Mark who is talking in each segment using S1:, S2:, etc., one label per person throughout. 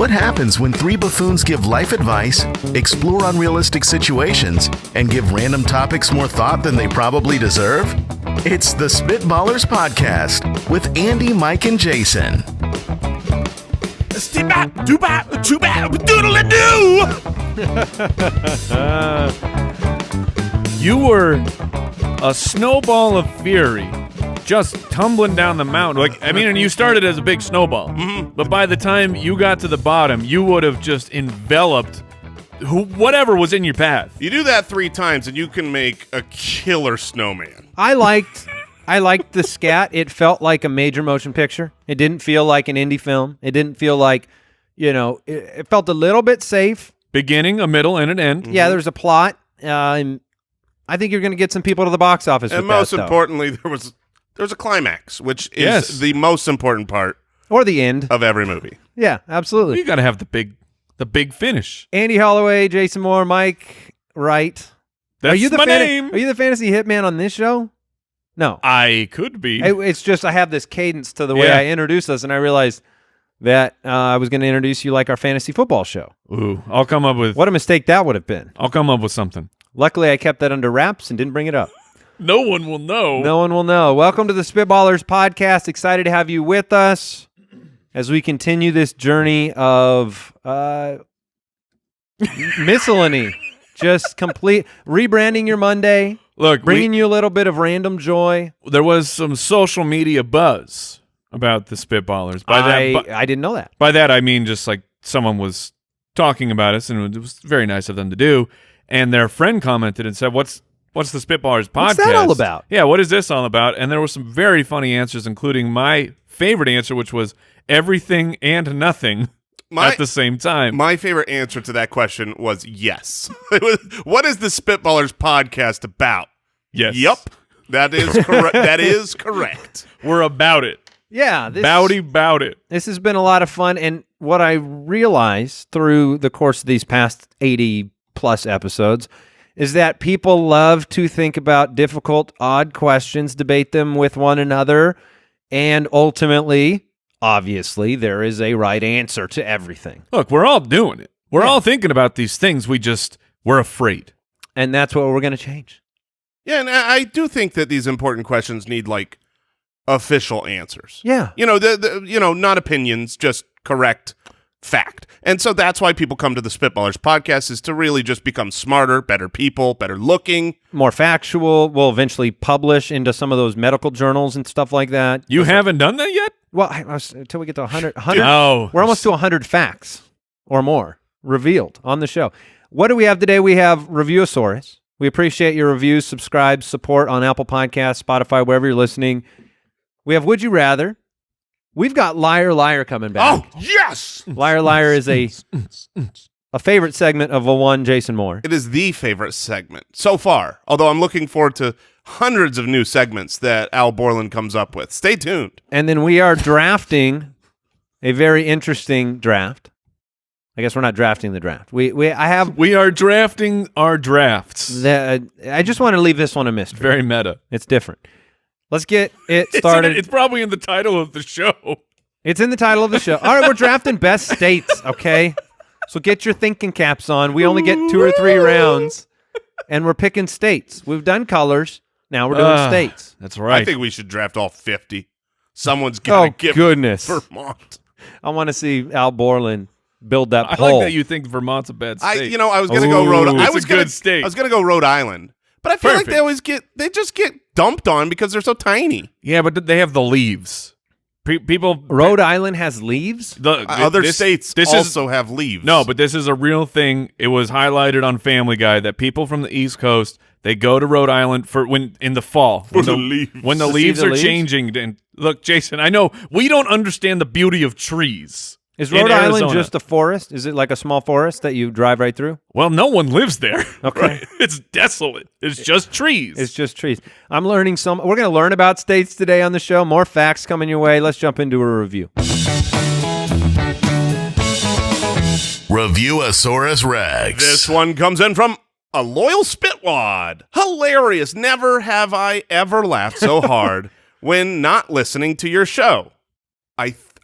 S1: What happens when three buffoons give life advice, explore unrealistic situations, and give random topics more thought than they probably deserve? It's the Spitballers Podcast with Andy, Mike, and Jason.
S2: You were a snowball of fury, just tumbling down the mountain. And you started as a big snowball, but by the time you got to the bottom, you would have just enveloped whatever was in your path.
S3: You do that 3 times, and you can make a killer snowman.
S4: I liked the scat. It felt like a major motion picture. It didn't feel like an indie film. It didn't feel like, it felt a little bit safe.
S2: Beginning, a middle, and an end.
S4: Yeah, there's a plot. And I think you're going to get some people to the box office.
S3: And most importantly, there's a climax, which is the most important part,
S4: or the end
S3: of every movie.
S4: Yeah, absolutely.
S2: You got to have the big finish.
S4: Andy Holloway, Jason Moore, Mike Wright.
S2: That's my name.
S4: Are you the fantasy hitman on this show? No,
S2: I could be.
S4: It's just I have this cadence to the way I introduce us, and I realized that I was going to introduce you like our fantasy football show.
S2: Ooh, I'll come up with...
S4: What a mistake that would have been.
S2: I'll come up with something.
S4: Luckily, I kept that under wraps and didn't bring it up.
S2: No one will know.
S4: No one will know. Welcome to the Spitballers Podcast. Excited to have you with us as we continue this journey of miscellany. Just complete rebranding your Monday.
S2: Look,
S4: bringing you a little bit of random joy.
S2: There was some social media buzz about the Spitballers.
S4: I didn't know that.
S2: By that, I mean just like someone was talking about us, and it was very nice of them to do. And their friend commented and said, What's the Spitballers podcast?
S4: What's that all about?
S2: Yeah, what is this all about? And there were some very funny answers, including my favorite answer, which was everything and nothing at the same time.
S3: My favorite answer to that question was yes. What is the Spitballers podcast about?
S2: Yes.
S3: Yup. That is correct. That is correct.
S2: We're about it.
S4: Yeah.
S2: Bout it.
S4: This has been a lot of fun. And what I realized through the course of these past 80-plus episodes is that people love to think about difficult, odd questions, debate them with one another, and ultimately, obviously, there is a right answer to everything.
S2: Look, we're all doing it. We're all thinking about these things. We're afraid.
S4: And that's what we're going to change.
S3: Yeah, and I do think that these important questions need, like, official answers.
S4: Yeah.
S3: Not opinions, just correct fact. And so that's why people come to the Spitballers podcast, is to really just become smarter, better people, better looking.
S4: More factual. We'll eventually publish into some of those medical journals and stuff like that.
S2: You haven't done that yet?
S4: Well, until we get to 100.
S2: No.
S4: We're almost to 100 facts or more revealed on the show. What do we have today? We have Reviewosaurus. We appreciate your reviews, subscribe, support on Apple Podcasts, Spotify, wherever you're listening. We have Would You Rather. We've got Liar Liar coming back.
S3: Oh, yes!
S4: Liar Liar is a favorite segment of one Jason Moore.
S3: It is the favorite segment so far, although I'm looking forward to hundreds of new segments that Al Borland comes up with. Stay tuned.
S4: And then we are drafting a very interesting draft. I guess we're not drafting the draft. We
S2: are drafting our drafts.
S4: I just want to leave this one a mystery.
S2: Very meta.
S4: It's different. Let's get it started.
S2: It's probably in the title of the show.
S4: It's in the title of the show. All right, we're drafting best states, okay? So get your thinking caps on. We only get 2 or 3 rounds, and we're picking states. We've done colors. Now we're doing states.
S2: That's right.
S3: I think we should draft all 50. Someone's got to give Vermont.
S4: I want to see Al Borland build that poll.
S2: I like that you think Vermont's a bad state.
S3: I was going to go Rhode Island.
S2: It's a good state.
S3: I was going to go Rhode Island. But I feel like they just get dumped on because they're so tiny.
S2: Yeah, but they have the leaves.
S4: Rhode Island has leaves?
S3: Other states also have leaves.
S2: No, but this is a real thing. It was highlighted on Family Guy that people from the East Coast, they go to Rhode Island in the fall. When the leaves are changing. And look, Jason, I know we don't understand the beauty of trees.
S4: Is Rhode Island just a forest? Is it like a small forest that you drive right through?
S2: Well, no one lives there.
S4: Okay.
S2: Right? It's desolate. It's just trees.
S4: It's just trees. I'm learning some. We're going to learn about states today on the show. More facts coming your way. Let's jump into a review.
S1: Reviewosaurus Rex.
S3: This one comes in from a loyal spitwad. Hilarious. Never have I ever laughed so hard when not listening to your show.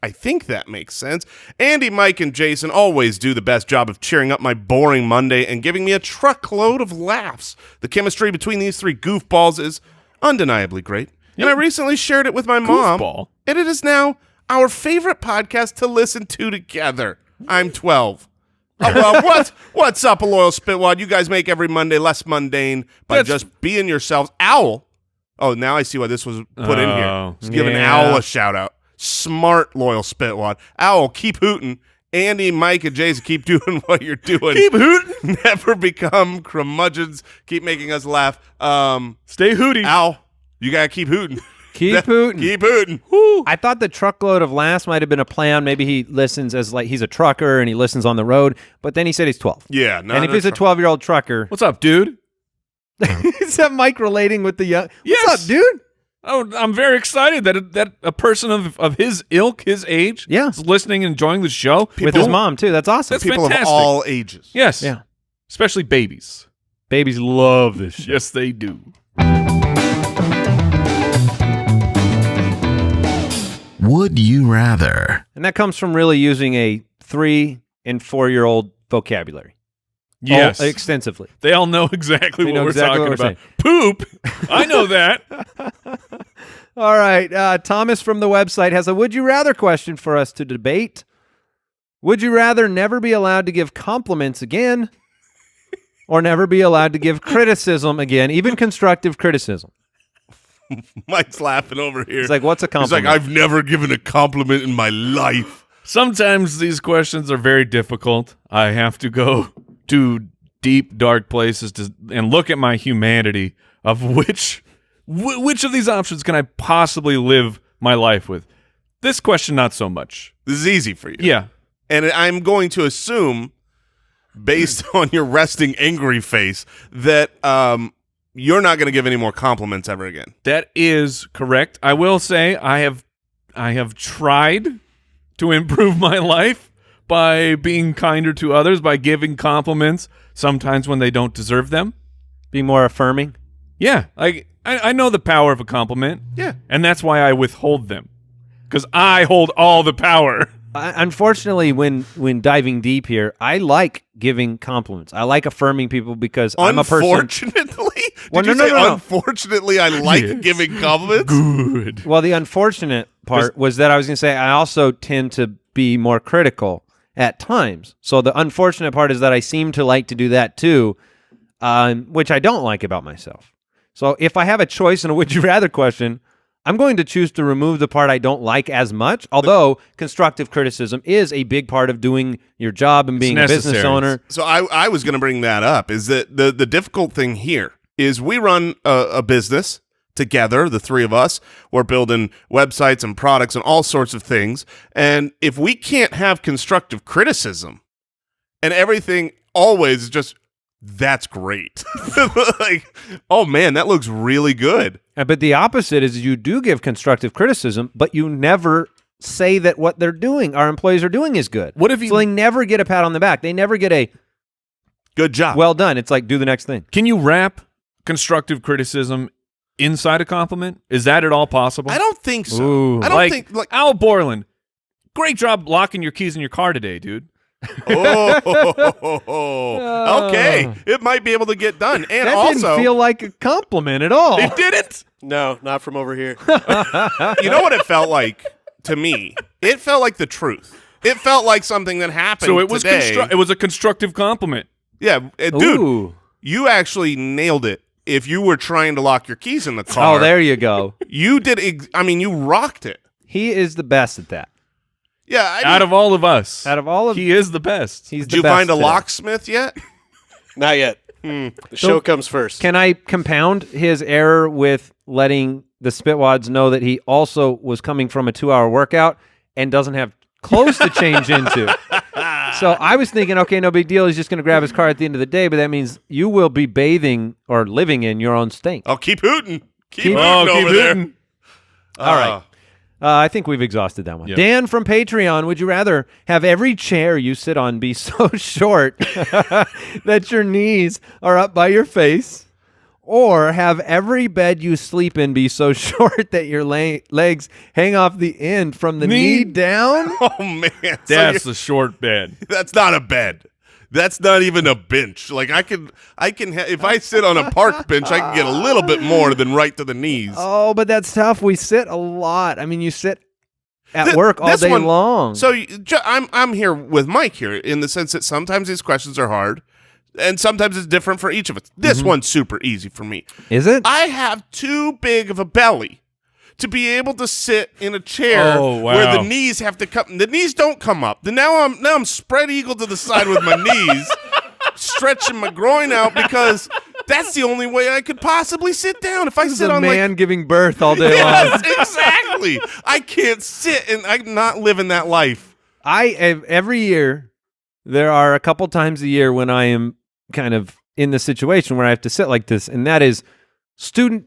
S3: I think that makes sense. Andy, Mike, and Jason always do the best job of cheering up my boring Monday and giving me a truckload of laughs. The chemistry between these three goofballs is undeniably great. And I recently shared it with my mom,
S2: Goofball?
S3: and it is now our favorite podcast to listen to together. I'm 12. Oh, well, what's up, a loyal spitwad? You guys make every Monday less mundane by just being yourselves. Owl. Oh, now I see why this was put in here. Just giving Owl a shout-out. Smart, loyal spitwad. Owl, keep hooting. Andy, Mike, and Jason, keep doing what you're doing.
S2: Keep hooting.
S3: Never become curmudgeons. Keep making us laugh.
S2: Stay hooty.
S3: Owl, you got to keep hooting.
S4: Keep hooting.
S3: Keep hooting.
S4: I thought the truckload of laughs might have been a play on. Maybe he listens as like he's a trucker and he listens on the road. But then he said he's 12.
S3: Yeah.
S4: And if he's a 12-year-old trucker,
S2: What's up, dude?
S4: is that Mike relating with the young?
S2: Yes.
S4: What's up, dude?
S2: Oh, I'm very excited that a person of his ilk, his age, is listening and enjoying the show.
S4: With his mom, too. That's awesome.
S2: That's
S3: People
S2: fantastic.
S3: of all ages.
S2: Yes.
S4: Yeah.
S2: Especially babies.
S4: Babies love this shit.
S2: Yes, they do.
S1: Would you rather?
S4: And that comes from really using a 3- and 4-year-old vocabulary.
S2: Yes.
S4: Extensively.
S2: They all know exactly what
S4: know
S2: we're
S4: exactly
S2: talking
S4: what we're
S2: about. Poop. I know that.
S4: All right. Thomas from the website has a would you rather question for us to debate. Would you rather never be allowed to give compliments again or never be allowed to give criticism again, even constructive criticism?
S3: Mike's laughing over here.
S4: It's like, what's a compliment?
S3: He's like, I've never given a compliment in my life.
S2: Sometimes these questions are very difficult. I have to go to deep, dark places and look at my humanity of which of these options can I possibly live my life with. This question, not so much.
S3: This is easy for you.
S2: Yeah.
S3: And I'm going to assume, based on your resting angry face, that you're not going to give any more compliments ever again.
S2: That is correct. I will say I have tried to improve my life by being kinder to others, by giving compliments sometimes when they don't deserve them.
S4: Be more affirming.
S2: Yeah, I know the power of a compliment.
S3: Yeah.
S2: And that's why I withhold them, because I hold all the power.
S4: Unfortunately, when diving deep here, I like giving compliments. I like affirming people because I'm a person.
S3: Unfortunately?
S4: Well,
S3: Did you say
S4: no.
S3: unfortunately I like
S2: Yes.
S3: giving compliments?
S2: Good.
S4: Well, the unfortunate part was that I was going to say I also tend to be more critical at times. So the unfortunate part is that I seem to like to do that too, which I don't like about myself. So if I have a choice in a would you rather question, I'm going to choose to remove the part I don't like as much, although constructive criticism is a big part of doing your job and being a business
S2: necessary.
S4: owner.
S3: So I was going to bring that up, is that the difficult thing here is we run a business together, the three of us. We're building websites and products and all sorts of things. And if we can't have constructive criticism and everything always is just, that's great. Like, oh man, that looks really good.
S4: But the opposite is you do give constructive criticism, but you never say that what they're doing, our employees are doing, is good.
S2: What if you-
S4: So they never get a pat on the back. They never get a
S3: Good job.
S4: well done. It's like, do the next thing.
S2: Can you wrap constructive criticism inside a compliment? Is that at all possible?
S3: I don't think so.
S4: Ooh.
S3: I don't think like
S2: Al Borland, great job locking your keys in your car today, dude.
S3: Okay, it might be able to get done. And
S4: That
S3: also,
S4: didn't feel like a compliment at all.
S3: it didn't.
S5: No, not from over here.
S3: You know what it felt like to me? It felt like the truth. It felt like something that happened
S2: So it was
S3: today.
S2: it was a constructive compliment.
S3: Yeah, dude,
S4: Ooh.
S3: you actually nailed it. If you were trying to lock your keys in the car,
S4: Oh, there you go.
S3: you did. I mean, you rocked it.
S4: He is the best at that.
S3: Yeah.
S2: Out of all of us,
S4: Out of all of
S2: he is the best.
S4: he's
S3: did
S4: the
S3: you
S4: best
S3: find a
S4: today.
S3: locksmith yet?
S5: Not yet. The show comes first.
S4: Can I compound his error with letting the Spitwads know that he also was coming from a 2-hour workout and doesn't have clothes to change into? So I was thinking, okay, no big deal. He's just going to grab his car at the end of the day, but that means you will be bathing or living in your own stink.
S3: Oh, keep hooting. Keep
S4: Keep-
S3: hooting over there.
S2: hooting.
S4: All right. I think we've exhausted that one.
S2: Yep.
S4: Dan from Patreon, would you rather have every chair you sit on be so short that your knees are up by your face, or have every bed you sleep in be so short that your legs hang off the end from the knee down.
S3: Oh man,
S2: That's the short bed.
S3: that's not a bed. That's not even a bench. Like I can if I sit on a park bench, I can get a little bit more than right to the knees.
S4: Oh, but that's tough. We sit a lot. I mean, you sit at work all day long.
S3: So I'm here with Mike here in the sense that sometimes these questions are hard, and sometimes it's different for each of us. This one's super easy for me.
S4: Is it?
S3: I have too big of a belly to be able to sit in a chair where the knees have to come. The knees don't come up. Now I'm spread eagle to the side with my knees, stretching my groin out because that's the only way I could possibly sit down. If I sit on
S4: man giving birth all day long.
S3: Yes, exactly. I can't sit and I'm not living that life.
S4: Every year there are a couple times a year when I am kind of in the situation where I have to sit like this, and that is student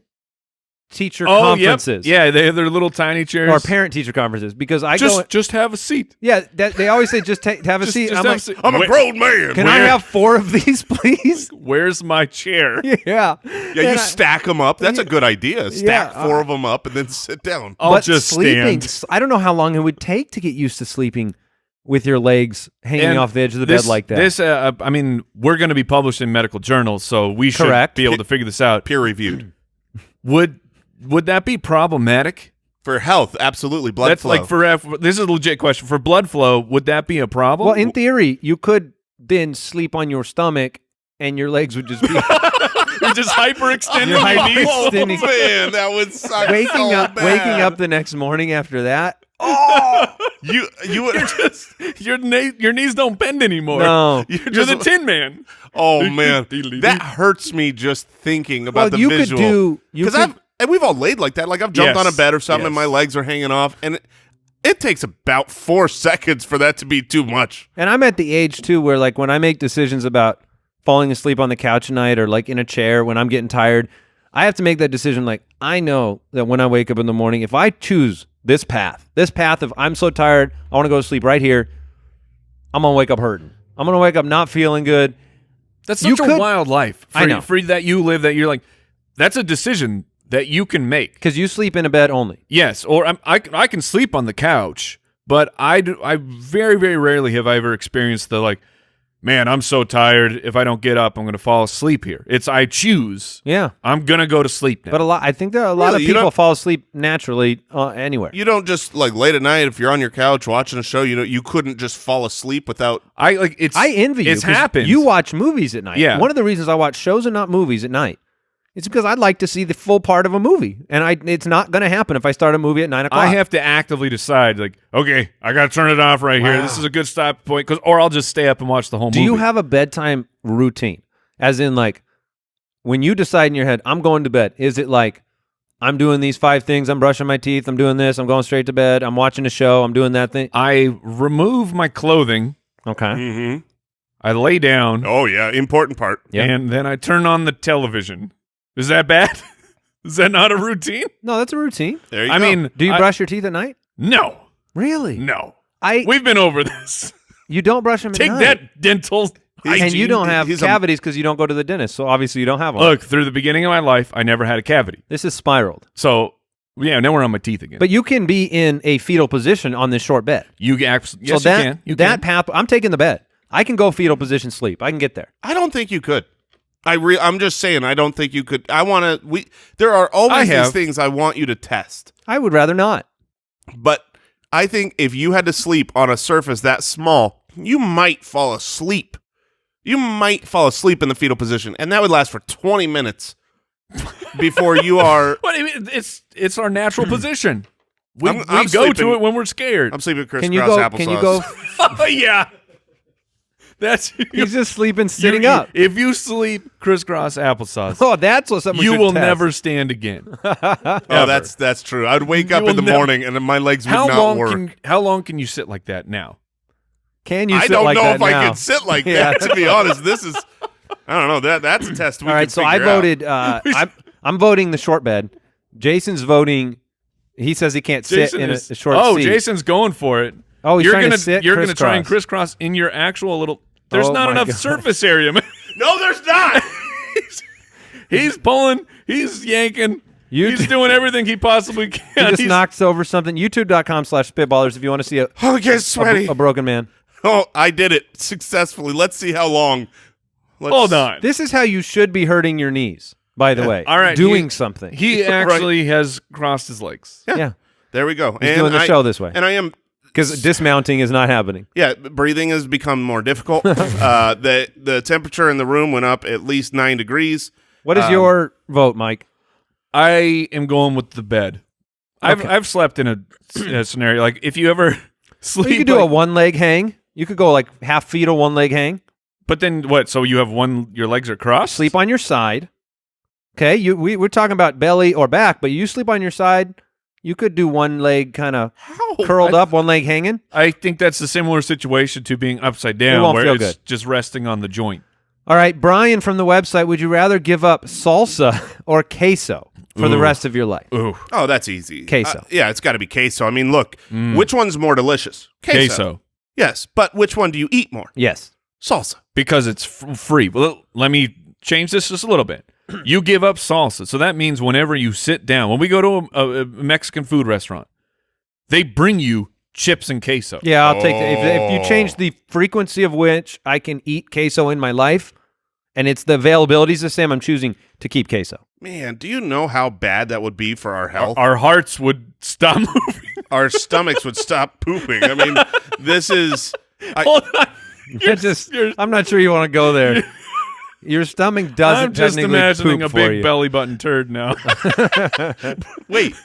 S4: teacher conferences.
S2: Yep. Yeah, they have their little tiny chairs.
S4: Or parent teacher conferences, because I
S2: just have a seat.
S4: Yeah, they always say just have a seat.
S2: Just have a seat.
S3: I'm a grown man.
S4: Can I have 4 of these, please?
S2: Where's my chair?
S4: Yeah.
S3: Yeah, you stack them up. That's a good idea. Stack 4 of them up and then sit down.
S2: I'll just
S4: sleeping,
S2: stand.
S4: I don't know how long it would take to get used to sleeping with your legs hanging off the edge of the bed like that.
S2: I mean, we're going to be published in medical journals, so we should be able to figure this out.
S3: Peer reviewed.
S2: Would that be problematic?
S3: For health, absolutely. Blood flow.
S2: This is a legit question. For blood flow, would that be a problem?
S4: Well, in theory, you could then sleep on your stomach and your legs would just be
S2: You're just hyperextending
S4: You're
S2: your knees.
S3: Oh, man, that would suck
S4: waking
S3: bad.
S4: up the next morning after that.
S3: You would
S2: Your knees don't bend anymore.
S4: No.
S2: You're the Tin Man.
S3: Oh man, that hurts me just thinking about the
S4: you
S3: visual.
S4: could do because
S3: and we've all laid like that. Like I've jumped on a bed or something, and my legs are hanging off, and it takes about 4 seconds for that to be too much.
S4: And I'm at the age too where like when I make decisions about falling asleep on the couch at night or like in a chair when I'm getting tired, I have to make that decision. Like I know that when I wake up in the morning, if I choose this path of I'm so tired, I want to go to sleep right here, I'm gonna wake up hurting. I'm gonna wake up not feeling good.
S2: That's such a wild life.
S4: I know.
S2: For that you live, that you're like, that's a decision that you can make.
S4: Because you sleep in a bed only.
S2: Yes, or I can sleep on the couch, but I very, very rarely have I ever experienced the like, man, I'm so tired. If I don't get up, I'm going to fall asleep here. It's I choose.
S4: Yeah.
S2: I'm going to go to sleep now.
S4: But I think there are a lot of people fall asleep naturally anywhere.
S3: You don't just like late at night if you're on your couch watching a show. You couldn't just fall asleep without.
S4: I envy you.
S2: It's happened.
S4: You watch movies at night.
S2: Yeah.
S4: One of the reasons I watch shows and not movies at night. It's because I'd like to see the full part of a movie, and it's not going to happen if I start a movie at 9 o'clock.
S2: I have to actively decide, like, okay, I got to turn it off right here. This is a good stop point, or I'll just stay up and watch the whole movie.
S4: Do you have a bedtime routine? As in, like, when you decide in your head, I'm going to bed, is it like, I'm doing these 5 things, I'm brushing my teeth, I'm doing this, I'm going straight to bed, I'm watching a show, I'm doing that thing?
S2: I remove my clothing.
S4: Okay.
S3: Mm-hmm.
S2: I lay down.
S3: Oh yeah, important part.
S4: Yep.
S2: And then I turn on the television. Is that bad? Is that not a routine?
S4: No, that's a routine.
S3: There you
S2: I
S3: go.
S2: mean,
S4: Do you brush your teeth at night?
S2: No.
S4: Really?
S2: No.
S4: We've
S2: We've been over this.
S4: You don't brush them at
S2: Take
S4: night.
S2: that, dental
S4: And
S2: hygiene.
S4: you don't have
S3: He's
S4: cavities because you don't go to the dentist, so obviously you don't have one.
S2: Look, through the beginning of my life, I never had a cavity.
S4: This is spiraled.
S2: So, yeah, now we're on my teeth again.
S4: But you can be in a fetal position on this short bed.
S2: Yes,
S4: so
S2: you
S4: that,
S2: can. You
S4: that
S2: can.
S4: path, I'm taking the bed. I can go fetal position sleep. I can get there.
S3: I don't think you could. I'm just saying. I don't think you could. There are always these things I want you to test.
S4: I would rather not.
S3: But I think if you had to sleep on a surface that small, you might fall asleep. You might fall asleep in the fetal position, and that would last for 20 minutes before you are.
S2: But it's our natural position. We
S3: I'm
S2: go
S3: sleeping-
S2: to it when we're scared.
S3: I'm sleeping crisscross
S4: Can you go?
S3: applesauce.
S4: Can you go?
S2: Oh, yeah. That's
S4: He's just sleeping sitting up.
S2: If you sleep crisscross applesauce,
S4: Oh, that's what something we
S2: you
S4: should
S2: will
S4: test.
S2: never stand again.
S3: Oh, that's true. I'd wake up
S2: will
S3: in the
S2: never-
S3: morning and then my legs would
S2: How
S3: not work.
S2: long can you sit like that now?
S4: Can you?
S3: I
S4: Sit
S3: don't
S4: like
S3: know
S4: that
S3: if I
S4: now?
S3: can sit like
S4: Yeah.
S3: that. To be honest, this is. I don't know. That's a test. We
S4: All right,
S3: can
S4: so I
S3: figure out.
S4: voted. I'm voting the short bed. Jason's voting. He says he can't sit in a short seat.
S2: Jason's going for it.
S4: Oh, he's
S2: you're
S4: trying to
S2: gonna
S4: sit
S2: you're gonna try and
S4: crisscross.
S2: crisscross in your actual little. There's
S4: Oh
S2: not
S4: my
S2: enough
S4: God.
S2: surface area.
S3: No, there's not.
S2: He's pulling. He's yanking. He's doing everything he possibly can.
S4: He just knocks over something. YouTube.com/Spitballers if you want to see
S3: Oh, get sweaty.
S4: a broken man.
S3: Oh, I did it successfully. Let's see how long.
S2: Hold on.
S4: This is how you should be hurting your knees, by the way.
S2: All right.
S4: Doing something.
S2: He actually has crossed his legs.
S4: Yeah.
S3: There we go.
S4: He's doing the show this way.
S3: And I am...
S4: Because dismounting is not happening.
S3: Yeah, breathing has become more difficult. The temperature in the room went up at least 9 degrees.
S4: What is your vote, Mike?
S2: I am going with the bed. I've slept in a scenario like if you ever sleep.
S4: Well, you could do a one-leg hang. You could go like half fetal one-leg hang.
S2: But then what? So you have your legs are crossed?
S4: Sleep on your side. Okay, we're talking about belly or back, but you sleep on your side. You could do one leg kind of curled up, one leg hanging.
S2: I think that's a similar situation to being upside down,
S4: won't
S2: where
S4: feel
S2: it's
S4: good.
S2: just resting on the joint.
S4: All right, Brian from the website, would you rather give up salsa or queso for the rest of your life?
S2: Ooh,
S3: Oh, that's easy.
S4: Queso.
S3: Yeah, it's got to be queso. I mean, look, which one's more delicious?
S2: queso.
S3: Yes, but which one do you eat more?
S4: Yes.
S3: Salsa.
S2: Because it's free. Well, let me change this just a little bit. You give up salsa, so that means whenever you sit down, when we go to a Mexican food restaurant, they bring you chips and queso.
S4: Yeah, I'll take that. If you change the frequency of which I can eat queso in my life, and it's the availability is the same, I'm choosing to keep queso.
S3: Man, do you know how bad that would be for our health?
S2: Our hearts would stop moving.
S3: Our stomachs would stop pooping. I mean, this is...
S2: Hold on.
S4: I'm not sure you want to go there. Your stomach doesn't
S2: I'm just
S4: technically
S2: imagining
S4: poop
S2: a big
S4: for you.
S2: belly button turd now.
S3: Wait,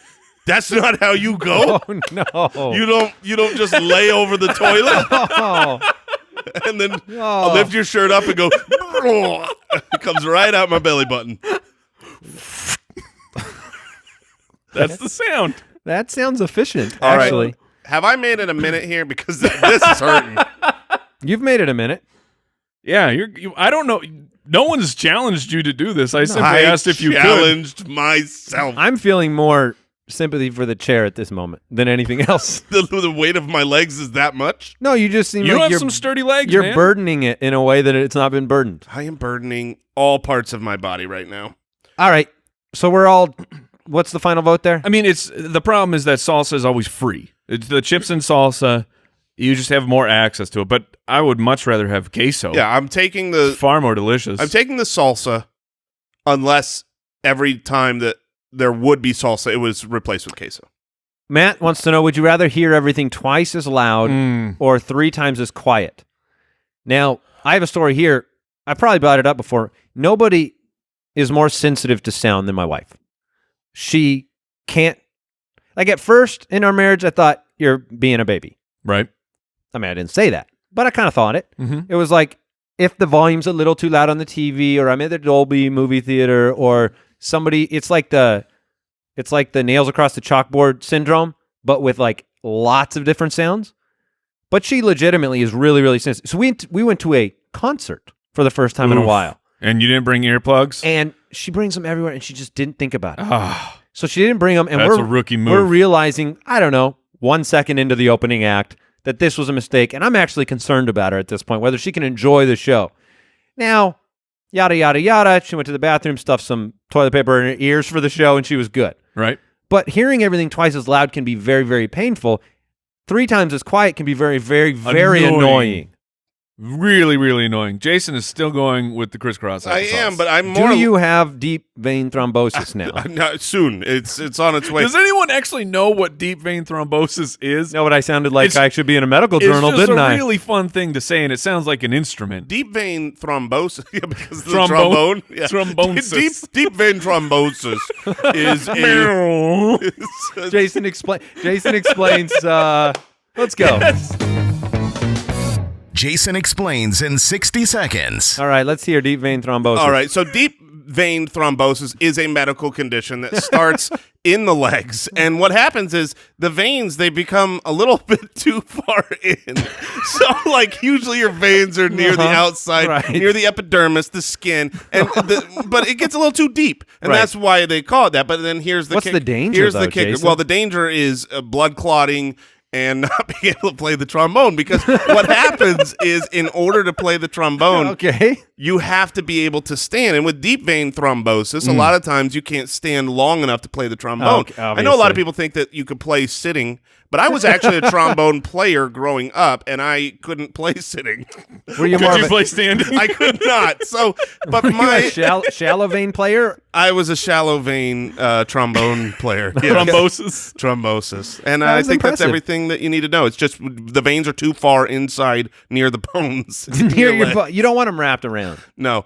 S3: that's not how you go?
S4: Oh, no.
S3: You don't just lay over the toilet
S4: Oh.
S3: and then lift your shirt up and go... It comes right out my belly button.
S2: That's the sound.
S4: That sounds efficient,
S3: All right.
S4: actually.
S3: Have I made it a minute here? Because this is hurting.
S4: You've made it a minute.
S2: Yeah, I don't know. No one's challenged you to do this. I simply asked if you could.
S3: challenged myself.
S4: I'm feeling more sympathy for the chair at this moment than anything else.
S3: The weight of my legs is that much?
S4: No, you just seem
S2: You
S4: like
S2: have
S4: you're,
S2: some sturdy legs,
S4: you're
S2: man.
S4: burdening it in a way that it's not been burdened.
S3: I am burdening all parts of my body right now.
S4: All right. So we're all... What's the final vote there?
S2: I mean, the problem is that salsa is always free. It's the chips and salsa, you just have more access to it. But I would much rather have queso.
S3: Yeah, I'm taking
S2: It's far more delicious.
S3: I'm taking the salsa unless every time that there would be salsa, it was replaced with queso.
S4: Matt wants to know, would you rather hear everything twice as loud or 3 times as quiet? Now, I have a story here. I probably brought it up before. Nobody is more sensitive to sound than my wife. She can't... Like, at first, in our marriage, I thought, you're being a baby.
S2: Right.
S4: I mean, I didn't say that, but I kind of thought it.
S2: Mhm.
S4: It was like, if the volume's a little too loud on the TV, or I'm at the Dolby movie theater, or somebody... It's like the nails across the chalkboard syndrome, but with, like, lots of different sounds. But she legitimately is really, really sensitive. So we went to a concert for the first time in a while.
S2: And you didn't bring earplugs?
S4: And she brings them everywhere, and she just didn't think about it.
S2: Ah,
S4: So she didn't bring them, and
S2: That's a rookie move.
S4: We're realizing, I don't know, 1 second into the opening act, that this was a mistake, and I'm actually concerned about her at this point, whether she can enjoy the show. Now, yada, yada, yada, she went to the bathroom, stuffed some toilet paper in her ears for the show, and she was good.
S2: right.
S4: But hearing everything twice as loud can be very, very painful. 3 times as quiet can be very, very, very annoying.
S2: Really, really annoying. Jason is still going with the crisscross
S3: I
S2: applesauce.
S3: am, but I'm more...
S4: Do you have deep vein thrombosis now?
S3: No, soon. It's on its way.
S2: Does anyone actually know what deep vein thrombosis is?
S4: Know what I sounded like? I should be in a medical
S2: It's
S4: journal,
S2: just
S4: didn't
S2: a
S4: I?
S2: really fun thing to say, and it sounds like an instrument.
S3: Deep vein thrombosis, yeah, because of the
S2: Trombone.
S3: trombone. Yeah.
S2: Thrombosis.
S3: Deep vein thrombosis is a...
S4: Jason explains. Let's go.
S1: Jason explains in 60 seconds.
S4: All right, let's hear deep vein thrombosis.
S3: All right, so deep vein thrombosis is a medical condition that starts in the legs. And what happens is the veins, they become a little bit too far in. So, like, usually your veins are near the outside,
S4: right.
S3: near the epidermis, the skin, and but it gets a little too deep. And
S4: Right.
S3: that's why they call it that. But then here's the
S4: What's
S3: kick.
S4: the danger,
S3: Here's
S4: though,
S3: the kicker.
S4: Jason?
S3: Well, the danger is blood clotting, and not being able to play the trombone, because what happens is, in order to play the trombone,
S4: Okay.
S3: you have to be able to stand. And with deep vein thrombosis, a lot of times you can't stand long enough to play the trombone.
S4: Okay,
S3: I know a lot
S4: obviously.
S3: of people think that you could play sitting, but I was actually a trombone player growing up, and I couldn't play sitting.
S4: Were you more
S2: Could
S4: of
S2: you
S4: a,
S2: play standing?
S3: I could not. So, but
S4: were you a
S3: my
S4: shallow vein player?
S3: I was a shallow vein trombone player. Yes.
S2: Thrombosis.
S3: Thrombosis. And
S4: That
S3: I
S4: was
S3: think that's
S4: impressive.
S3: everything that you need to know. It's just the veins are too far inside near the bones.
S4: Near your
S3: leg.
S4: you don't want them wrapped around.
S3: No.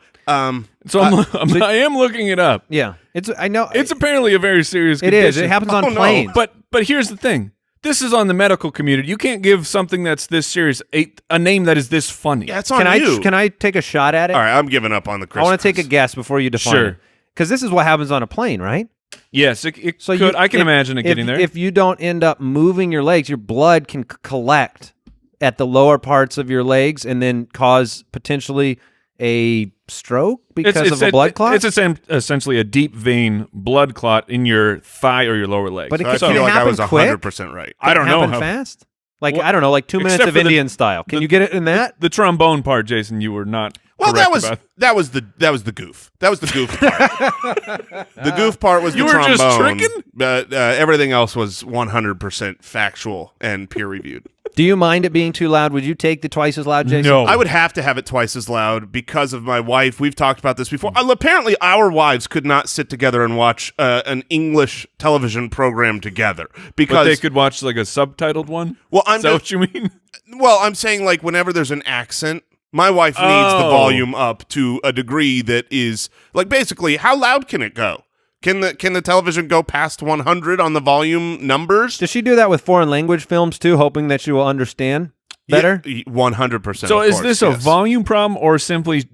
S2: So I am looking it up.
S4: Yeah. I know.
S2: It's apparently a very serious
S4: It
S2: condition.
S4: is. It happens on
S3: Oh, no.
S4: planes.
S2: But here's the thing. This is on the medical community. You can't give something that's this serious a name that is this funny.
S3: Yeah, it's on
S4: can
S3: you.
S4: Can I take a shot at it?
S3: All right, I'm giving up on the
S4: I
S3: Christmas.
S4: want to take a guess before you define
S2: Sure.
S4: it. Because this is what happens on a plane, right?
S2: Yes, it
S4: So
S2: could. I can imagine it getting there.
S4: If you don't end up moving your legs, your blood can collect at the lower parts of your legs and then cause potentially a stroke because of a blood clot.
S2: It's essentially a deep vein blood clot in your thigh or your lower leg.
S4: But
S3: So I
S4: Can
S3: feel
S4: it
S3: like I
S4: happen
S3: was
S4: quick?
S3: 100% right.
S2: I don't know
S4: happen
S2: how
S4: fast. Like
S2: Well,
S4: I don't know, like 2 minutes
S2: except
S4: of
S2: for the-
S4: Indian style. Can you get it in that?
S2: the trombone part, Jason, you were not.
S3: Well,
S2: correct
S3: that
S2: about.
S3: was the goof. That was the goof part. The goof part was
S2: You
S3: the
S2: were
S3: trombone.
S2: just tricking?
S3: But everything else was 100% factual and peer reviewed.
S4: Do you mind it being too loud? Would you take the twice as loud, Jason?
S2: No.
S3: I would have to have it twice as loud because of my wife. We've talked about this before. Apparently, our wives could not sit together and watch an English television program together because
S2: But they could watch like a subtitled one.
S3: Well, I'm
S2: Is that
S3: just-
S2: what you mean?
S3: Well, I'm saying like whenever there's an accent, my wife needs the
S2: Oh.
S3: volume up to a degree that is like basically how loud can it go? Can the television go past 100 on the volume numbers?
S4: Does she do that with foreign language films too, hoping that you will understand better?
S3: 100%.
S2: So
S3: of
S2: is
S3: course,
S2: this a
S3: yes.
S2: volume problem or simply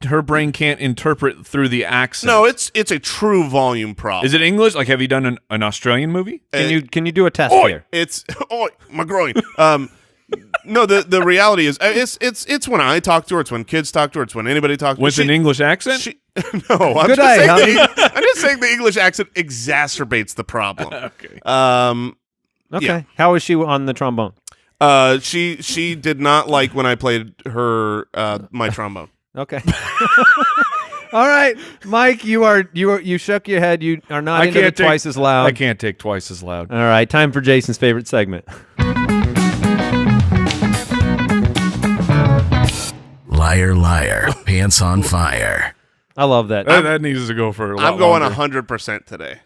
S2: her brain can't interpret through the accent?
S3: No, it's a true volume problem.
S2: Is it English? Like, have you done an Australian movie?
S4: Can you do a test
S3: Oi,
S4: here?
S3: it's my groin. No, the reality is it's when I talk to her, it's when kids talk to her, it's when anybody talks to her.
S2: With an English accent?
S3: No, I'm
S4: Good
S3: just,
S4: eye,
S3: saying
S4: honey.
S3: I'm just saying the English accent exacerbates the problem.
S2: Okay.
S4: Okay.
S3: yeah.
S4: How is she on the trombone?
S3: She did not like when I played her my trombone.
S4: Okay. All right, Mike, you shook your head. You are not into the twice as loud.
S2: I can't take twice as loud.
S4: All right, time for Jason's favorite segment.
S1: Liar, liar, pants on fire.
S4: I love that.
S2: That needs to go for a lot
S3: I'm going
S2: longer.
S3: 100% today.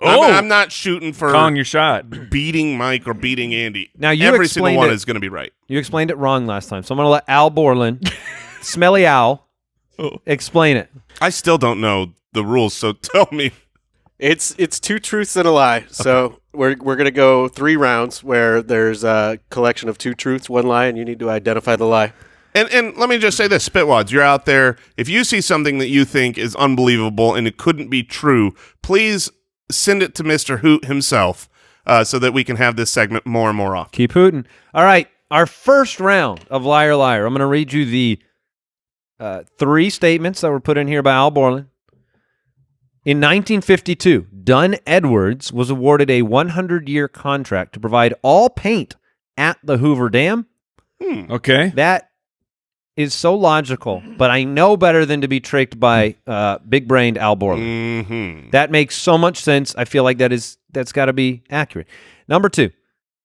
S2: Oh!
S3: I'm not shooting for
S2: Calling your shot.
S3: beating Mike or beating Andy.
S4: Now, you
S3: every single
S4: explained
S3: one
S4: it.
S3: is going to be right.
S4: You explained it wrong last time, so I'm going to let Al Borland, Smelly Al, explain it.
S3: I still don't know the rules, so tell me.
S5: It's 2 truths and a lie. So we're gonna go 3 rounds where there's a collection of 2 truths, 1 lie, and you need to identify the lie.
S3: And let me just say this, Spitwads, you're out there. If you see something that you think is unbelievable and it couldn't be true, please send it to Mr. Hoot himself so that we can have this segment more and more often.
S4: Keep hooting. All right, our first round of Liar Liar. I'm going to read you the 3 statements that were put in here by Al Borland. In 1952, Dunn Edwards was awarded a 100-year contract to provide all paint at the Hoover Dam.
S2: Okay.
S4: That is so logical, but I know better than to be tricked by big-brained Al Borland.
S3: Mm-hmm.
S4: That makes so much sense. I feel like that's got to be accurate. Number 2,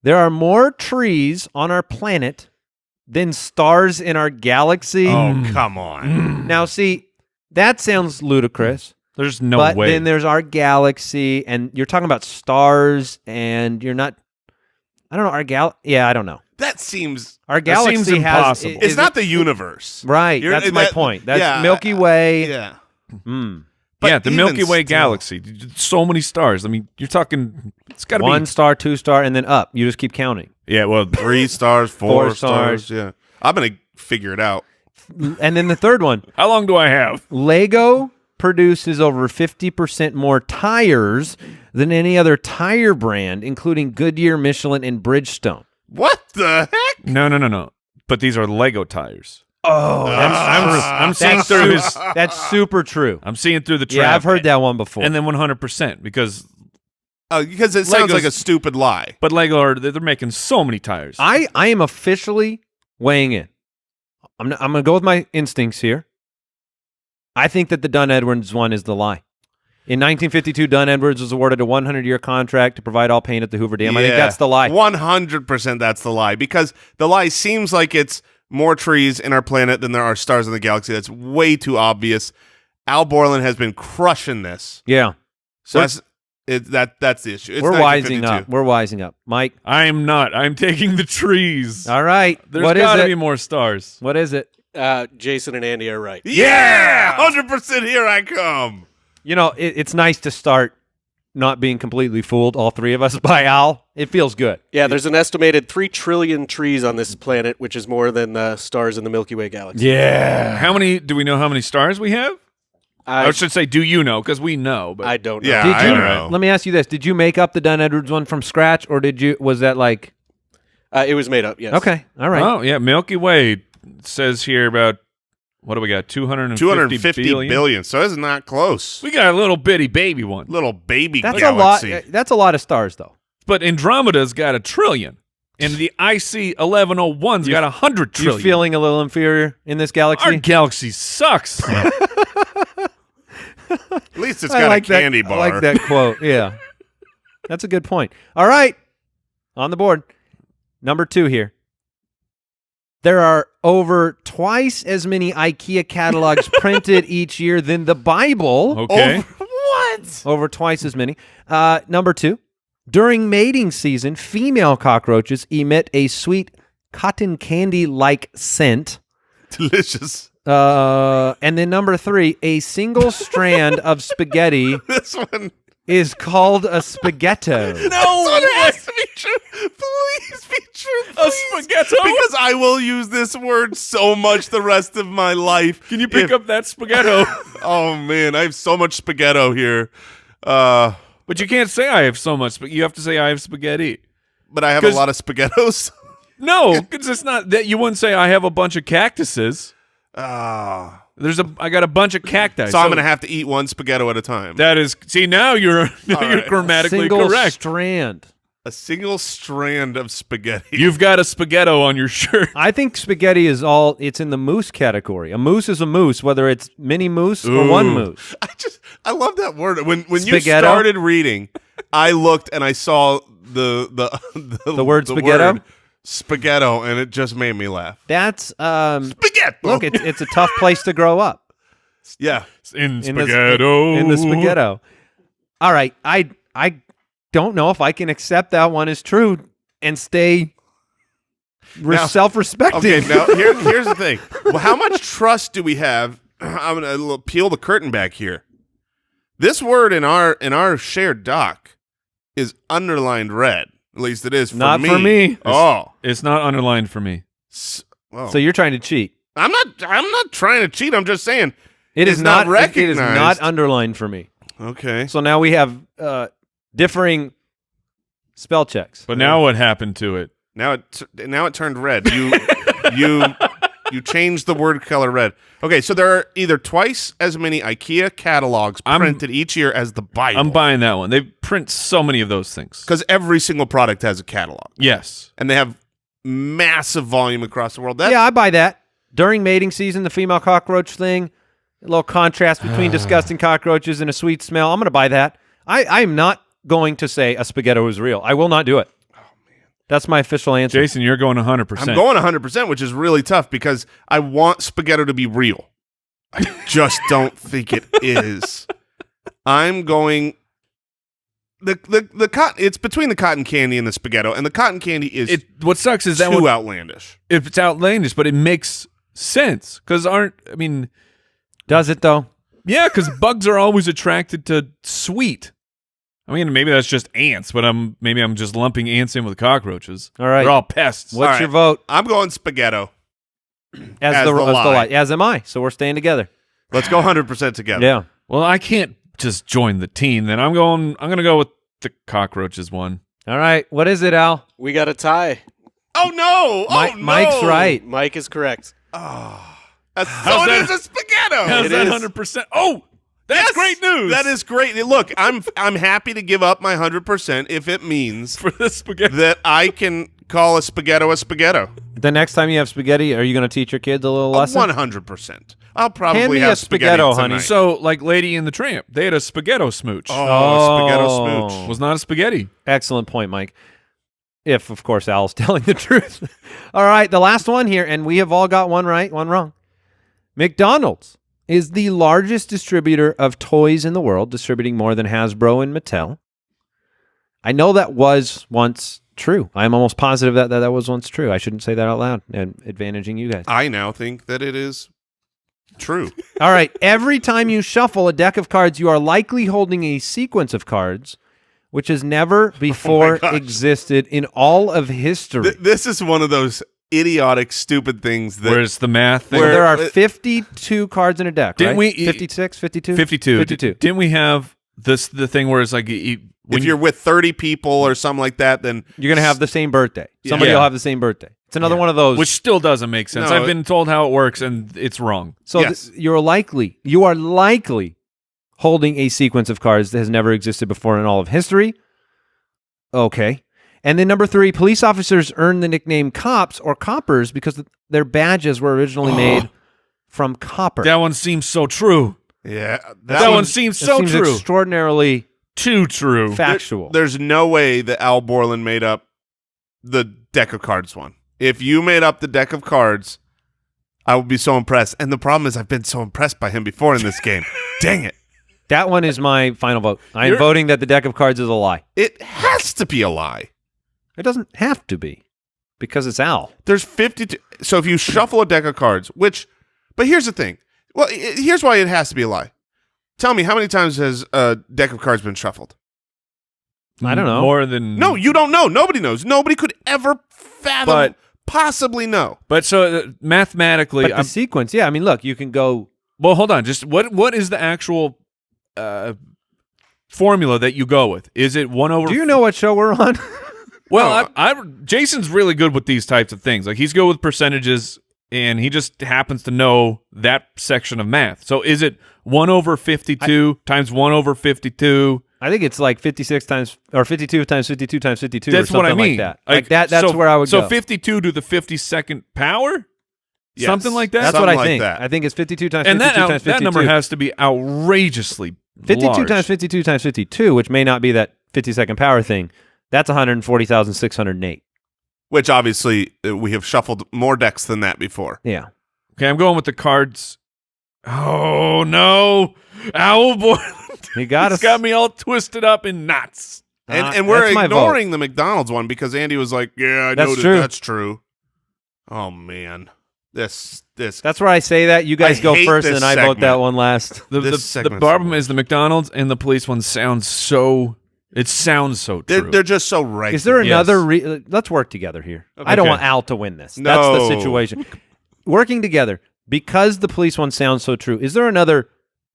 S4: there are more trees on our planet than stars in our galaxy.
S3: Oh, come on.
S4: Now, see, that sounds ludicrous.
S2: There's no
S4: but
S2: way.
S4: then there's our galaxy, and you're talking about stars, and you're not. I don't know. Yeah, I don't know.
S3: That seems...
S4: Our
S2: That
S4: galaxy
S2: seems
S4: has.
S2: impossible.
S3: It's not the universe.
S4: Right.
S3: You're-
S4: That's my
S3: that-
S4: point. That's
S3: yeah,
S4: Milky Way.
S3: Yeah.
S4: Mm.
S3: But
S2: yeah, the
S3: even
S2: Milky Way
S3: still-
S2: galaxy. So many stars. I mean, you're talking. It's got to be
S4: 1 star, 2 star, and then up. You just keep counting.
S2: Yeah. Well,
S3: 3 stars, 4
S4: 4
S3: stars.
S4: stars.
S3: Yeah. I'm going to figure it out.
S4: And then the third one.
S2: how long do I have?
S4: Lego produces over 50% more tires than any other tire brand, including Goodyear, Michelin, and Bridgestone.
S3: What the heck?
S2: No. But these are Lego tires.
S4: Oh,
S2: I'm seeing
S4: that's
S2: through his.
S4: That's super true.
S2: I'm seeing through the trap.
S4: Yeah, I've heard that one before.
S2: And then 100% because
S3: Because it sounds
S2: Legos-
S3: like a stupid lie.
S2: But Lego, they're making so many tires.
S4: I am officially weighing in. I'm going to go with my instincts here. I think that the Dunn Edwards one is the lie. In 1952, Dunn Edwards was awarded a 100-year contract to provide all paint at the Hoover Dam. I think that's the lie.
S3: 100% that's the lie, because the lie seems like it's more trees in our planet than there are stars in the galaxy. That's way too obvious. Al Borland has been crushing this.
S4: Yeah.
S3: So that's the issue. It's
S4: We're wising
S3: 1952.
S4: up. We're wising up. Mike?
S2: I'm not. I'm taking the trees.
S4: All right.
S2: There's
S4: what
S2: got
S4: is
S2: to
S4: it?
S2: be more stars.
S4: What is it?
S5: Jason and Andy are right.
S3: Yeah! 100% here I come.
S4: You know, it's nice to start not being completely fooled, all three of us, by Al. It feels good.
S5: Yeah, there's an estimated 3 trillion trees on this planet, which is more than stars in the Milky Way galaxy.
S4: Yeah.
S2: Do we know how many stars we have? I should say, do you know? Because we know. But
S5: I don't know.
S3: Yeah,
S4: Did
S3: I
S4: you?
S3: don't know.
S4: Let me ask you this: did you make up the Dunn Edwards one from scratch, or was that like?
S5: It was made up, yes.
S4: Okay, all right.
S2: Oh, yeah. Milky Way says here about, what do we got? 250
S3: billion. So it's not close.
S2: We got a little bitty baby one.
S3: Little baby
S4: That's
S3: galaxy.
S4: a lot. That's a lot of stars, though.
S2: But Andromeda's got 1 trillion. And the IC 1101's got 100
S4: You
S2: trillion.
S4: feeling a little inferior in this galaxy?
S2: Our galaxy sucks.
S3: At least it's
S4: I
S3: got
S4: like
S3: a candy bar.
S4: I like that quote. Yeah, that's a good point. All right, on the board, number 2 here. There are over twice as many IKEA catalogs printed each year than the Bible.
S2: Okay.
S3: What?
S4: Over twice as many. Number 2, during mating season, female cockroaches emit a sweet cotton candy-like scent.
S3: Delicious.
S4: And then number 3, a single strand of spaghetti
S3: This one.
S4: is called a spaghetto.
S3: No, it has to be true. Please be true.
S2: A
S3: please.
S2: spaghetto?
S3: Because I will use this word so much the rest of my life.
S2: Can you pick up that spaghetto?
S3: Oh, man. I have so much spaghetto here.
S2: But you can't say I have so much, but you have to say I have spaghetti.
S3: But I have a
S2: 'Cause-
S3: lot of spaghettos.
S2: No, because it's not that you wouldn't say I have a bunch of cactuses. I got a bunch of cacti.
S3: So I'm going to have to eat one spaghetto at a time.
S2: That is, see, now you're
S3: right.
S2: grammatically
S4: Single
S2: correct.
S4: strand.
S3: A single strand of spaghetti.
S2: You've got a spaghetto on your shirt.
S4: I think spaghetti it's in the moose category. A moose is a moose, whether it's mini moose or
S2: Ooh.
S4: one moose.
S3: I love that word. When you
S4: Spaghetto?
S3: started reading, I looked and I saw the
S4: word spaghetto?
S3: word spaghetto, and it just made me laugh.
S4: That's
S3: Spaghetto.
S4: look, it's a tough place to grow up.
S3: Yeah.
S2: In
S4: In the-
S2: spaghetto.
S4: in the spaghetto. All right, I don't know if I can accept that one as true and stay
S3: Now-
S4: self-respecting.
S3: Okay, now here's the thing. Well, how much trust do we have? I'm gonna peel the curtain back here. This word in our shared doc is underlined red. At least it is for
S4: Not
S3: me.
S4: for me.
S3: Oh,
S2: It's not underlined for me.
S3: well,
S4: So you're trying to cheat.
S3: I'm not trying to cheat. I'm just saying
S4: It
S3: It's
S4: is
S3: not
S4: It is
S3: recognized.
S4: not underlined for me.
S3: Okay.
S4: So now we have differing spell checks.
S2: But now what happened to it?
S3: Now it turned red. You changed the word color red. Okay, so there are either twice as many IKEA catalogs printed each year as the Bible.
S2: I'm buying that one. They print so many of those things.
S3: Because every single product has a catalog.
S2: Yes.
S3: And they have massive volume across the world.
S4: Yeah, I buy that. During mating season, the female cockroach thing, a little contrast between disgusting cockroaches and a sweet smell. I'm going to buy that. I'm not going to say a spaghetto is real. I will not do it. That's my official answer.
S2: Jason, you're going 100%.
S3: I'm going 100%, which is really tough because I want spaghetto to be real. I just don't think it is. I'm going the cotton. It's between the cotton candy and the spaghetto, and the cotton candy is
S2: what sucks is that
S3: too
S2: one,
S3: outlandish.
S2: if it's outlandish, but it makes sense because
S4: Does it, though?
S2: yeah, because bugs are always attracted to sweet. I mean, maybe that's just ants, but I'm just lumping ants in with cockroaches.
S4: All right.
S2: They're all pests.
S4: What's
S3: All
S4: your
S3: right.
S4: vote?
S3: I'm going spaghetto.
S4: As the lie. As am I. So we're staying together.
S3: Let's go 100% together.
S4: Yeah.
S2: Well, I can't just join the team. Then I'm going to go with the cockroaches one.
S4: All right. What is it, Al?
S5: We got a tie.
S3: Oh no! Oh no!
S4: Mike's right.
S5: Mike is correct.
S3: So it is a spaghetto.
S2: How's
S5: It
S2: that
S5: is.
S2: 100%? Oh, That's
S3: Yes,
S2: great news.
S3: That is great. Look, I'm happy to give up my 100% if it means
S2: for the spaghetti.
S3: that I can call a spaghetto.
S4: The next time you have spaghetti, are you going to teach your kids a little lesson?
S3: 100%. I'll probably
S4: Hand me
S3: have
S4: a spaghetto, honey.
S3: tonight.
S2: So, like Lady and the Tramp, they had a spaghetto smooch.
S3: spaghetto smooch.
S2: Was not a spaghetti.
S4: Excellent point, Mike. If, of course, Al's telling the truth. All right, the last one here, and we have all got one right, one wrong. McDonald's is the largest distributor of toys in the world, distributing more than Hasbro and Mattel. I know that was once true. I'm almost positive that was once true. I shouldn't say that out loud and advantaging you guys.
S3: I now think that it is true.
S4: All right, every time you shuffle a deck of cards, you are likely holding a sequence of cards which has never before existed in all of history.
S3: This is one of those idiotic, stupid things that
S2: Where's the math thing?
S4: So there are 52 cards in a deck,
S2: Didn't
S4: right?
S2: we-
S4: 56, 52?
S2: 52.
S4: 52.
S2: Didn't we have the thing where it's like when
S3: if you're with 30 people or something like that, then
S4: You're going to have the same birthday. Somebody
S2: Yeah.
S4: will have the same birthday. It's another one of those.
S2: which still doesn't make sense.
S3: No,
S2: I've been told how it works, and it's wrong.
S4: So
S3: Yes.
S4: you are likely holding a sequence of cards that has never existed before in all of history. Okay. And then number 3, police officers earned the nickname cops or coppers because their badges were originally made from copper.
S2: That one seems so true.
S3: yeah,
S2: That one seems
S4: It
S2: so
S4: seems
S2: true.
S4: extraordinarily
S2: Too true.
S4: factual.
S3: There's no way that Al Borland made up the deck of cards one. If you made up the deck of cards, I would be so impressed. And the problem is I've been so impressed by him before in this game. Dang it.
S4: That one is my final vote. I am voting that the deck of cards is a lie.
S3: It has to be a lie.
S4: It doesn't have to be because it's Al.
S3: There's 52. So if you shuffle a deck of cards, but here's the thing. Well, here's why it has to be a lie. Tell me, how many times has a deck of cards been shuffled?
S4: I don't know.
S2: More than
S3: No, you don't know. Nobody knows. Nobody could ever fathom, possibly know.
S2: But so mathematically,
S4: But the sequence, yeah. I mean, look, you can go.
S2: well, hold on. Just what is the actual formula that you go with? Is it 1 over?
S4: Do you know what show we're on?
S2: Well, Jason's really good with these types of things. Like he's good with percentages, and he just happens to know that section of math. So is it 1 over 52 times 1 over 52?
S4: I think it's like 56 times or 52 times 52 times 52.
S2: That's
S4: or something
S2: what I mean.
S4: Like that. Like that. That's where I would go.
S2: So 52 to the 52nd power,
S3: Yes.
S2: something like that.
S4: That's
S3: Something
S4: what I
S3: like
S4: think.
S3: that.
S4: I think it's 52 times
S2: And
S4: 52 times 52.
S2: that number has to be outrageously
S4: 52
S2: large.
S4: times 52 times 52, which may not be that 52nd power thing. That's 140,608.
S3: Which obviously we have shuffled more decks than that before.
S4: Yeah.
S2: Okay, I'm going with the cards. Oh no, Owl Boy!
S4: He got
S2: It's
S4: us.
S2: got me all twisted up in knots.
S3: And we're
S4: that's my
S3: ignoring the McDonald's one because Andy was like, "Yeah, I
S4: That's
S3: know
S4: true.
S3: that's true." Oh man, this
S4: That's where I say that. You guys
S3: I
S4: go
S3: hate
S4: first,
S3: this
S4: and I vote
S3: segment.
S4: that one last.
S2: The
S3: This segment's
S2: problem
S3: the
S2: is the McDonald's and the police one sounds so. It sounds so true.
S3: they're just so right.
S4: Is there
S2: Yes.
S4: another? Let's work together here. I don't
S2: Okay.
S4: want Al to win this.
S3: No.
S4: That's the situation. Working together because the police one sounds so true. Is there another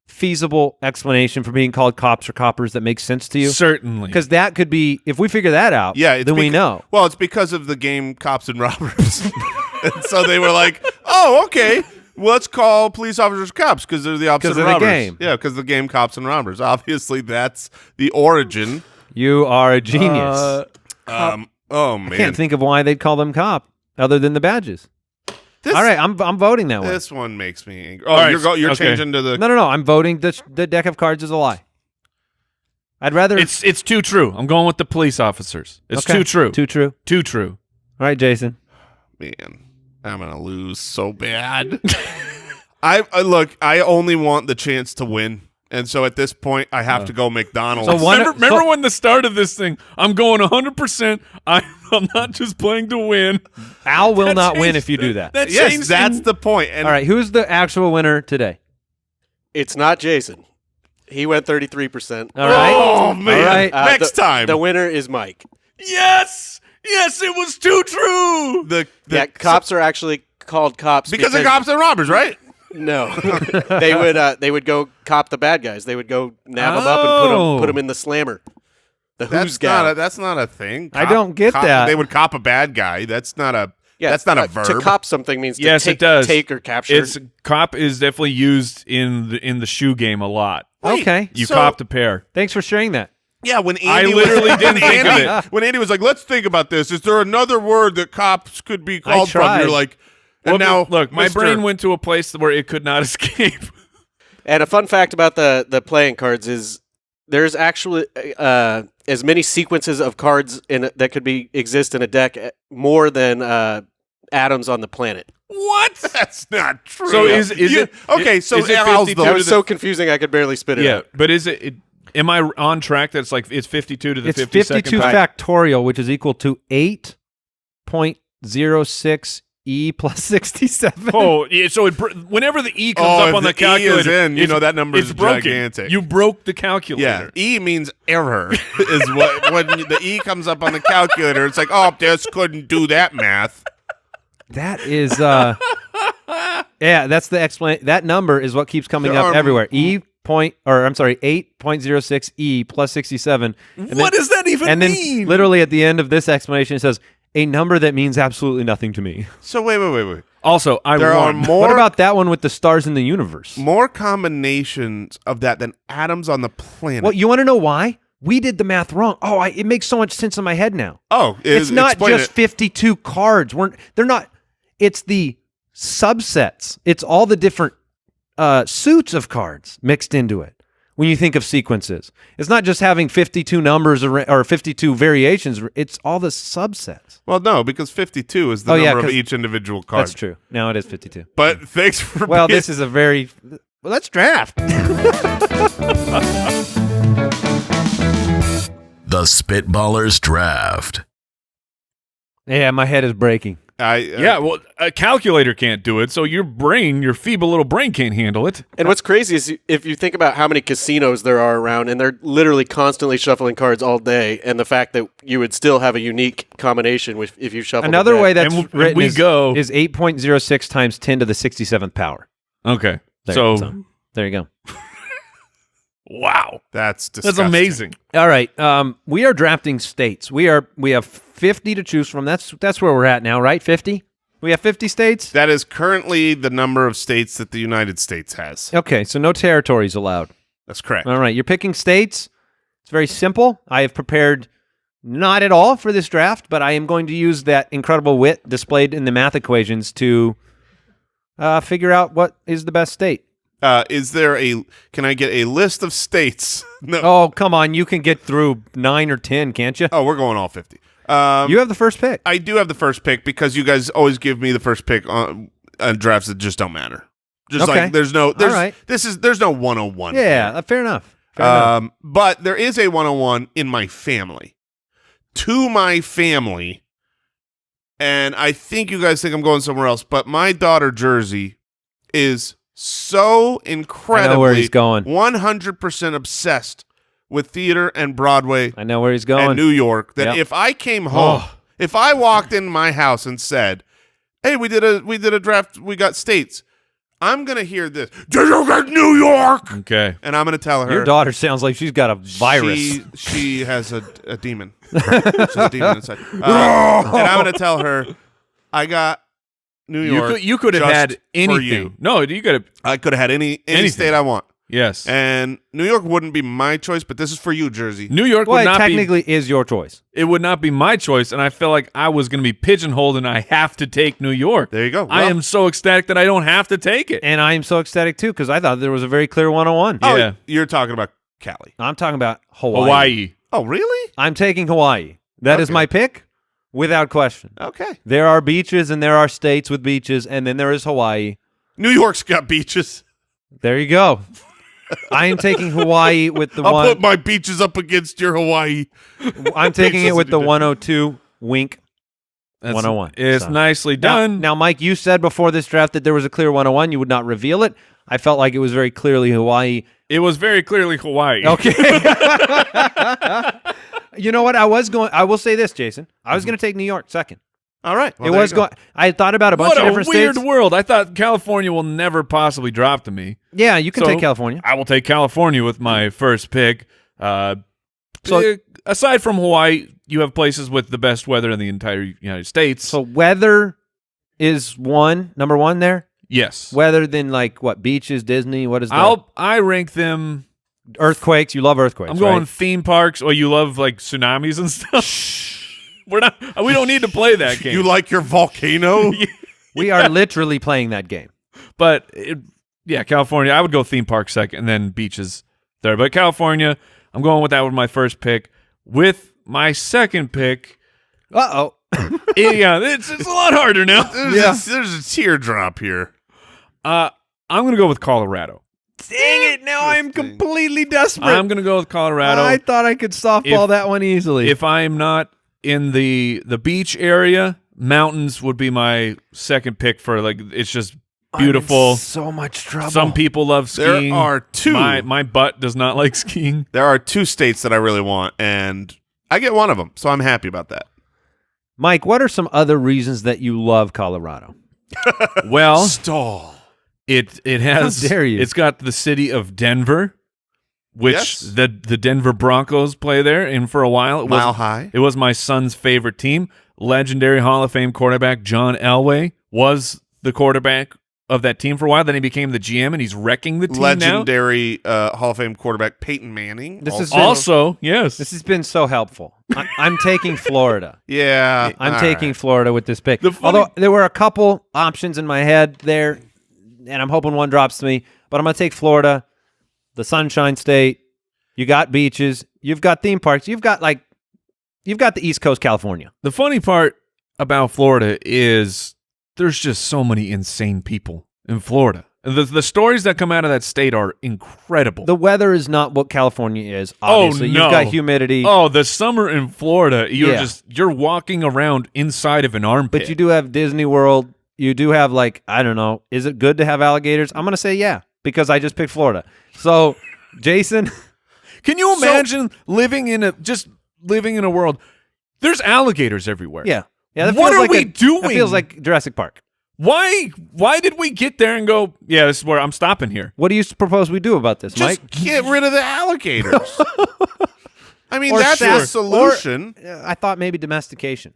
S4: feasible explanation for being called cops or coppers that makes sense to you?
S2: Certainly,
S4: Because that could be. If we figure that out,
S3: Yeah,
S4: then we know.
S3: Well, it's because of the game Cops and Robbers, and so they were like, "Oh, okay, well, let's call police officers cops because they're the opposite
S4: 'Cause
S3: of
S4: of the
S3: robbers."
S4: game.
S3: Yeah, because the game Cops and Robbers. Obviously, that's the origin.
S4: You are a genius.
S3: Oh man,
S4: I can't think of why they'd call them cop other than the badges.
S3: This,
S4: All right, I'm voting that way.
S3: This one makes me angry. Oh,
S2: All right,
S3: you're
S2: okay.
S3: changing to the.
S4: No. I'm voting the deck of cards is a lie. I'd rather.
S2: it's too true. I'm going with the police officers. It's
S4: Okay.
S2: too true.
S4: Too true.
S2: Too true.
S4: All right, Jason.
S3: Man, I'm gonna lose so bad. I look. I only want the chance to win, and so at this point, I have to go McDonald's.
S4: So one-
S2: Remember when the start of this thing? I'm going 100%. I'm not just playing to win.
S4: Al will
S2: That
S4: not win
S2: changed-
S4: if you do that.
S2: That
S3: yes,
S2: changed
S3: that's
S2: in-
S3: the point. And
S4: All right, who's the actual winner today?
S5: It's not Jason. He went 33%.
S4: All right.
S3: Oh man!
S4: All right.
S3: Next time,
S5: The winner is Mike.
S2: Yes, it was too true.
S3: the
S5: Yeah, cops are actually called cops
S3: because of Cops and Robbers, right?
S5: No, they would go cop the bad guys. They would go nab them up and
S2: Oh.
S5: put them in the slammer. The who's
S3: That's not a thing.
S4: I don't get that.
S3: They would cop a bad guy. That's not a.
S5: Yeah,
S3: that's not a verb.
S5: To cop something means to
S2: Yes,
S5: take,
S2: it does.
S5: take or capture.
S2: It's cop is definitely used in the shoe game a lot.
S3: Wait,
S4: Okay.
S2: You
S3: so-
S2: copped a pair.
S4: Thanks for sharing that.
S3: Yeah, when Andy
S2: I literally
S3: was,
S2: didn't think of it.
S3: When Andy was like, "Let's think about this. Is there another word that cops could be called from?"
S4: tried.
S3: You're like, and
S2: Well,
S3: now
S2: look, my
S3: Mr.
S2: brain went to a place where it could not escape.
S5: And a fun fact about the playing cards is there's actually as many sequences of cards that could exist in a deck more than atoms on the planet.
S2: What?
S3: That's not true.
S2: So is it
S3: okay? So
S2: is it
S3: how's
S2: 52
S3: the
S5: That
S2: to
S5: was so confusing I could barely spit it
S2: Yeah,
S5: out.
S2: but is it? Am I on track? That's like it's 52 to the
S4: It's
S2: 52nd
S4: 52
S2: power?
S4: factorial, which is equal to 8.06 E plus 67.
S2: Oh, yeah, so whenever the E comes
S3: Oh,
S2: up on
S3: if
S2: the
S3: the E is
S2: calculator,
S3: in, you know that number
S2: it's
S3: is
S2: broken.
S3: gigantic.
S2: You broke the
S3: Yeah,
S2: calculator.
S3: E means error is what when the E comes up on the calculator. It's like, oh, this couldn't do that math.
S4: That is, yeah, that's the explanation. That number is what keeps coming
S3: There
S4: up
S3: are-
S4: everywhere. 8.06 E plus 67.
S2: What does that even
S4: And then
S2: mean?
S4: literally at the end of this explanation, it says, a number that means absolutely nothing to me.
S3: So wait.
S2: Also, I
S3: There are
S2: won.
S3: more.
S4: What about that one with the stars in the universe?
S3: more combinations of that than atoms on the planet?
S4: Well, you want to know why? We did the math wrong. Oh, it makes so much sense in my head now.
S3: Oh,
S4: It's not
S3: explain
S4: just
S3: it.
S4: 52 cards. They're not. It's the subsets. It's all the different suits of cards mixed into it. When you think of sequences, it's not just having 52 numbers or 52 variations. It's all the subsets.
S3: Well, no, because 52 is the
S4: Oh, yeah,
S3: number of
S4: 'cause
S3: each individual card.
S4: That's true. Now it is 52.
S3: But thanks for
S4: Well,
S3: being-
S4: this is a very. Well, let's draft.
S1: The Spitballers Draft.
S4: Yeah, my head is breaking.
S2: Yeah, well, a calculator can't do it, so your feeble little brain can't handle it.
S5: And what's crazy is if you think about how many casinos there are around, and they're literally constantly shuffling cards all day, and the fact that you would still have a unique combination if you shuffle.
S4: Another way that's
S2: And
S4: written
S2: we
S4: is,
S2: go-
S4: is 8.06 times 10 to the 67th power.
S2: Okay,
S4: There,
S2: so
S4: there you go.
S2: wow,
S3: that's disgusting.
S2: that's amazing.
S4: All right, we are drafting states. We have 50 to choose from. That's where we're at now, right? 50. We have 50 states.
S3: That is currently the number of states that the United States has.
S4: Okay, so no territories allowed.
S3: That's correct.
S4: All right, you're picking states. It's very simple. I have prepared not at all for this draft, but I am going to use that incredible wit displayed in the math equations to figure out what is the best state.
S3: Is there can I get a list of states? No.
S4: Oh, come on. You can get through 9 or 10, can't you?
S3: Oh, we're going all 50.
S4: You have the first pick.
S3: I do have the first pick because you guys always give me the first pick on drafts that just don't matter. Just
S4: Okay.
S3: like there's no
S4: All right.
S3: there's no 101.
S4: Yeah, fair enough. Fair enough.
S3: But there is a 101 in my family. To my family, and I think you guys think I'm going somewhere else, but my daughter Jersey is so incredibly
S4: I know where he's going.
S3: 100% obsessed with theater and Broadway
S4: I know where he's going.
S3: and New York that
S4: Yep.
S3: if I came home, if I walked in my house and said, "Hey, we did a draft, we got states," I'm gonna hear this. Did you get New York?
S2: Okay,
S3: And I'm gonna tell her
S4: Your daughter sounds like she's got a virus.
S3: She has a demon. She has a demon inside. And I'm gonna tell her I got New York.
S2: you could have
S3: just
S2: had
S3: for
S2: anything.
S3: you.
S2: No, you could have.
S3: I could have had any
S2: Anything.
S3: state I want.
S2: Yes,
S3: And New York wouldn't be my choice, but this is for you, Jersey.
S2: New York
S4: Well,
S2: would
S4: it
S2: not be.
S4: technically is your choice.
S2: It would not be my choice, and I feel like I was going to be pigeonholed, and I have to take New York.
S3: There you go.
S2: I
S3: Well-
S2: am so ecstatic that I don't have to take it.
S4: And I am so ecstatic, too, because I thought there was a very clear 101.
S3: Oh,
S2: Yeah.
S3: you're talking about Cali.
S4: I'm talking about Hawaii.
S2: Hawaii.
S3: Oh, really?
S4: I'm taking Hawaii. That is
S3: Okay.
S4: my pick, without question.
S3: Okay.
S4: There are beaches, and there are states with beaches, and then there is Hawaii.
S3: New York's got beaches.
S4: There you go. I am taking Hawaii with the
S3: I'll
S4: one.
S3: put my beaches up against your Hawaii.
S4: I'm taking it
S3: Beaches
S4: with the
S3: would be
S4: 102 wink.
S2: That's-
S4: 101.
S2: It's
S4: So.
S2: nicely
S4: Now,
S2: done.
S4: now, Mike, you said before this draft that there was a clear 101. You would not reveal it. I felt like it was very clearly Hawaii.
S2: It was very clearly Hawaii.
S4: Okay. You know what? I will say this, Jason. I was going to take New York second.
S3: All right. Well,
S4: It
S3: there
S4: was
S3: you go.
S4: going. I had thought about a bunch
S2: What
S4: of
S2: a
S4: different
S2: weird
S4: states.
S2: world. I thought California will never possibly drop to me.
S4: Yeah, you can
S2: So,
S4: take California.
S2: I will take California with my first pick.
S4: So-
S2: Aside from Hawaii, you have places with the best weather in the entire United States.
S4: So weather is number one there.
S2: yes.
S4: Weather, then like what? Beaches, Disney. What is that?
S2: I rank them
S4: Earthquakes. You love earthquakes.
S2: I'm going
S4: right?
S2: theme parks. Or you love like tsunamis and stuff. We don't need to play that game.
S3: You like your volcano?
S4: We are literally playing that game.
S2: But California. I would go theme park second, and then beaches third. But California, I'm going with that with my first pick. With my second pick, it's a lot harder now.
S3: There's a teardrop here.
S2: I'm going to go with Colorado.
S4: Dang it! Now I'm completely desperate.
S2: I'm going to go with Colorado.
S4: I thought I could softball that one easily.
S2: If I'm not in the beach area, mountains would be my second pick for it's just beautiful.
S4: I'm in so much trouble.
S2: Some people love skiing.
S3: There are two.
S2: My butt does not like skiing.
S3: There are 2 states that I really want, and I get one of them, so I'm happy about that.
S4: Mike, what are some other reasons that you love Colorado?
S2: Well,
S3: Stall.
S2: It has.
S4: How dare you?
S2: It's got the city of Denver, which
S3: Yes.
S2: the Denver Broncos play there, and for a while
S3: Mile High.
S2: It was my son's favorite team. Legendary Hall of Fame quarterback John Elway was the quarterback of that team for a while. Then he became the GM, and he's wrecking the team
S3: Legendary Hall of Fame quarterback Peyton Manning.
S4: This is
S2: now. Also, yes.
S4: This has been so helpful. I'm taking Florida.
S3: Yeah.
S4: I'm
S3: all
S4: taking
S3: right.
S4: Florida with this pick.
S2: The funny-
S4: Although there were a couple options in my head there, and I'm hoping one drops to me, but I'm going to take Florida, the Sunshine State. You got beaches. You've got theme parks. You've got the East Coast California.
S2: The funny part about Florida is there's just so many insane people in Florida. The stories that come out of that state are incredible.
S4: The weather is not what California is, obviously.
S2: no.
S4: You've got humidity.
S2: Oh, the summer in Florida,
S4: Yeah.
S2: you're walking around inside of an armpit.
S4: But you do have Disney World. You do have, I don't know, is it good to have alligators? I'm going to say yeah, because I just picked Florida. So, Jason.
S2: Can you imagine living in a world? There's alligators everywhere.
S4: Yeah. That
S2: What
S4: feels
S2: are
S4: like
S2: we doing?
S4: That feels like Jurassic Park.
S2: Why did we get there and go, yeah, this is where I'm stopping here?
S4: What do you propose we do about this,
S3: Just
S4: Mike?
S3: get rid of the alligators. I mean,
S4: Or
S3: that's
S4: sure.
S3: the solution.
S4: I thought maybe domestication.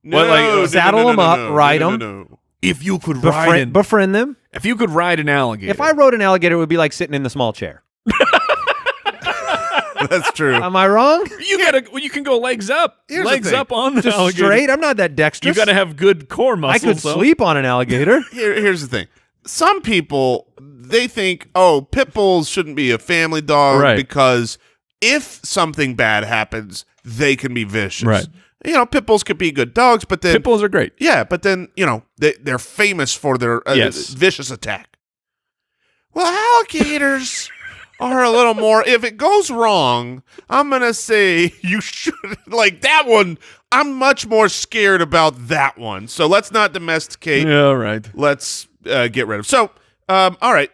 S2: Saddle
S4: 'em up, ride 'em.
S3: No.
S2: If you could
S4: Befriend them.
S2: if you could ride an alligator.
S4: If I rode an alligator, it would be like sitting in the small chair.
S3: That's true.
S4: Am I wrong?
S2: you can go legs up.
S3: Here's the
S2: Legs
S3: thing.
S2: up on the
S4: Just
S2: alligator.
S4: straight? I'm not that
S2: You
S4: dexterous.
S2: got to have good core
S4: I
S2: muscles.
S4: could
S2: though.
S4: sleep on an alligator.
S3: Here's the thing. Some people, they think, pit bulls shouldn't be a family dog
S2: Right.
S3: because if something bad happens, they can be vicious.
S2: Right.
S3: Pit bulls could be good dogs, but then
S2: Pit bulls are great.
S3: yeah, but then they're famous for their
S2: Yes.
S3: vicious attack. Well, alligators are a little more. If it goes wrong, I'm gonna say you should like that one. I'm much more scared about that one. So let's not domesticate.
S2: Yeah, right.
S3: Let's get rid of. So, all right.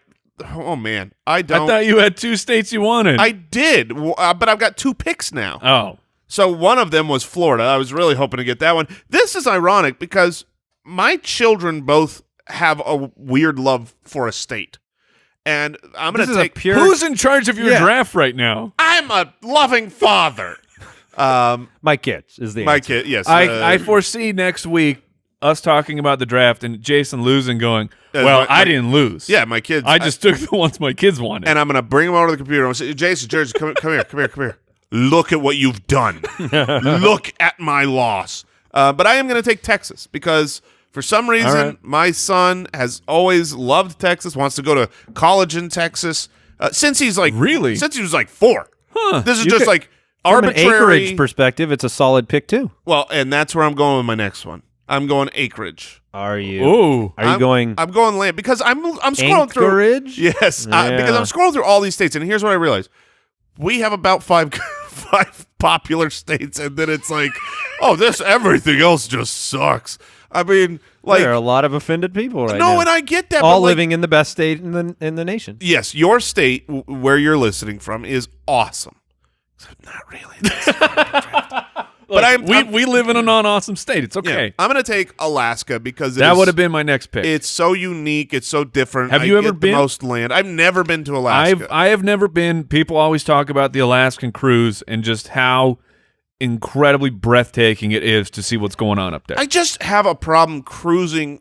S3: Oh man, I don't.
S2: I thought you had 2 states you wanted.
S3: I did, but I've got 2 picks now.
S2: Oh.
S3: So one of them was Florida. I was really hoping to get that one. This is ironic because my children both have a weird love for a state. And I'm going to take
S2: Who's in charge of your draft right now?
S3: I'm a loving father.
S4: My kids is the
S3: My
S4: answer.
S3: kid, yes.
S2: I foresee next week us talking about the draft and Jason losing going, well, I didn't lose.
S3: Yeah, my kids.
S2: I just took the ones my kids wanted.
S3: And I'm going to bring them over to the computer. I'm going to say, Jason, come here. Look at what you've done. Look at my loss. But I am going to take Texas because for some reason my son has always loved Texas, wants to go to college in Texas since he's since he was 4.
S2: Huh.
S3: This is
S4: You
S3: just
S4: could-
S3: like
S4: From an
S3: arbitrary.
S4: acreage perspective, it's a solid pick too.
S3: Well, and that's where I'm going with my next one. I'm going acreage.
S4: Are you?
S2: Ooh.
S4: Are you going
S3: I'm going land because I'm scrolling through.
S4: Anchorage?
S3: Yes,
S4: Yeah.
S3: because I'm scrolling through all these states, and here's what I realized: we have about five popular states, and then it's like, everything else just sucks. I mean,
S4: There are a lot of offended people right now.
S3: and I get that.
S4: all
S3: but
S4: living in the best state in the nation.
S3: Yes, your state where you're listening from is awesome. Not really. But
S2: we live in a non-awesome state. It's
S3: yeah,
S2: okay.
S3: I'm going to take Alaska because
S2: That would have been my next pick.
S3: It's so unique. It's so different.
S2: Have you ever
S3: get the
S2: been?
S3: most land? I've never been to Alaska.
S2: I have never been. People always talk about the Alaskan cruise and just how incredibly breathtaking it is to see what's going on up there.
S3: I just have a problem cruising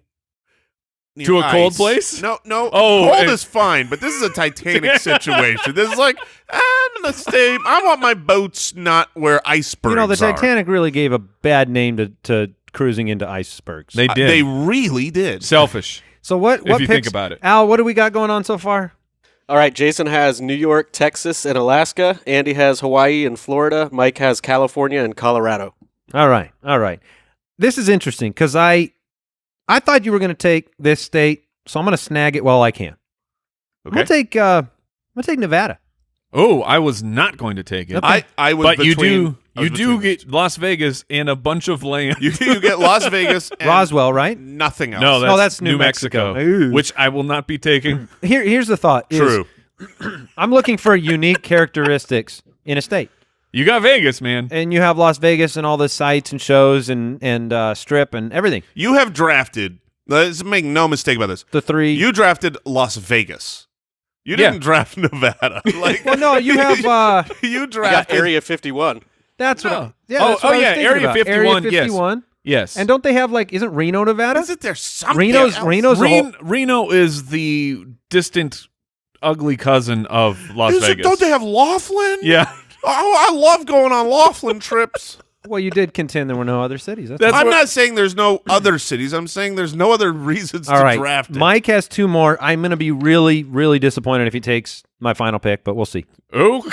S2: To a cold
S3: ice.
S2: place?
S3: No.
S2: Oh,
S3: cold is fine, but this is a Titanic situation. This is like, I'm gonna stay. I want my boats not where icebergs
S4: You know, the
S3: are.
S4: Titanic really gave a bad name to cruising into icebergs.
S2: They did.
S3: They really did.
S2: Selfish.
S4: So what
S2: you
S4: picks,
S2: think about it.
S4: Al, what do we got going on so far?
S5: All right, Jason has New York, Texas, and Alaska. Andy has Hawaii and Florida. Mike has California and Colorado.
S4: All right. This is interesting because I thought you were going to take this state, so I'm going to snag it while I can. I'm going to take Nevada.
S2: Oh, I was not going to take it.
S3: I was.
S2: But
S3: between,
S2: you do get Las Vegas and a bunch of land.
S3: You get Las Vegas, and
S4: Roswell, right?
S3: nothing else.
S2: No,
S4: that's New
S2: Mexico,
S4: Mexico.
S2: which I will not be taking.
S4: Here's the thought. is
S3: True.
S4: I'm looking for unique characteristics in a state.
S2: You got Vegas, man.
S4: And you have Las Vegas and all the sites and shows and strip and everything.
S3: You have drafted. Let's make no mistake about this.
S4: The three.
S3: You drafted Las Vegas. You didn't draft Nevada. Like,
S4: Well, no, you have.
S3: you
S5: I got
S3: drafted
S5: Area 51.
S4: That's what.
S2: Oh.
S4: Yeah. That's what I was thinking
S2: Area
S4: about.
S2: 51,
S4: Area
S2: yes.
S4: 51.
S2: Yes.
S4: And don't they have isn't Reno, Nevada?
S3: Isn't there something?
S4: Reno's
S3: else?
S4: a whole-
S2: Reno is the distant, ugly cousin of Las Vegas.
S3: Don't they have Laughlin?
S2: Yeah.
S3: Oh, I love going on Laughlin trips.
S4: Well, you did contend there were no other cities.
S2: That's
S3: I'm
S2: what-
S3: not saying there's no other cities. I'm saying there's no other reasons
S4: all
S3: to
S4: right.
S3: draft it.
S4: Mike has two more. I'm going to be really, really disappointed if he takes my final pick, but we'll see.
S2: Oh,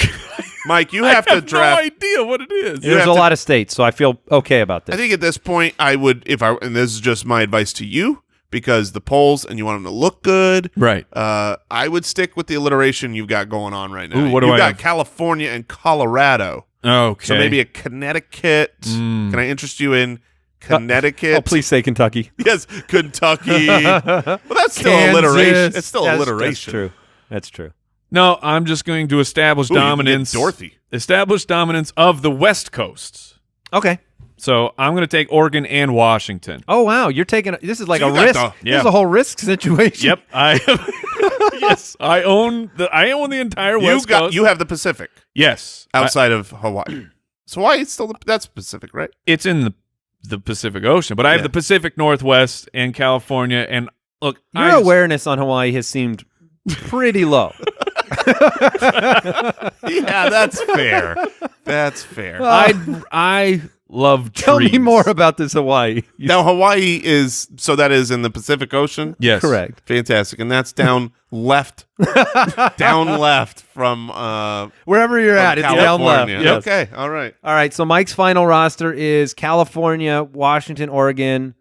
S3: Mike, you
S2: I
S3: have to draft.
S2: no idea what it is.
S3: You
S4: There's
S3: have
S4: a
S3: to-
S4: lot of states, so I feel okay about this.
S3: I think at this point, I would, and this is just my advice to you, because the polls and you want them to look good.
S2: Right.
S3: I would stick with the alliteration you've got going on right now.
S2: Ooh, what do
S3: you've
S2: I
S3: got
S2: have?
S3: California and Colorado.
S2: Okay.
S3: So maybe a Connecticut. Can I interest you in Connecticut?
S4: Oh, please say Kentucky.
S3: Yes, Kentucky. Well, that's still
S4: Kansas.
S3: alliteration. It's still
S4: That's
S3: alliteration.
S4: true. That's true.
S2: No, I'm just going to establish
S3: Ooh, you can get
S2: dominance.
S3: Dorothy.
S2: Establish dominance of the West Coast.
S4: Okay.
S2: So I'm going to take Oregon and Washington.
S4: Oh, wow. You're taking this is like
S3: So
S4: a
S3: you got
S4: risk.
S3: the-
S4: This is a whole risk situation.
S2: Yep, I yes, I own the entire West Coast.
S3: You have the Pacific
S2: Yes,
S3: outside of Hawaii. So Hawaii, it's still that's Pacific, right?
S2: it's in the Pacific Ocean, but I have
S3: Yeah.
S2: the Pacific Northwest and California. And look,
S4: Your awareness on Hawaii has seemed pretty low.
S3: Yeah, that's fair. That's fair.
S2: I love trees.
S4: Tell me more about this Hawaii.
S3: Now Hawaii is that is in the Pacific Ocean.
S2: Yes,
S4: Correct.
S3: Fantastic, and that's down left, down left from
S4: Wherever you're at, it's down left.
S3: California.
S4: Yes.
S3: Okay, all right.
S4: All right. So Mike's final roster is California, Washington, Oregon.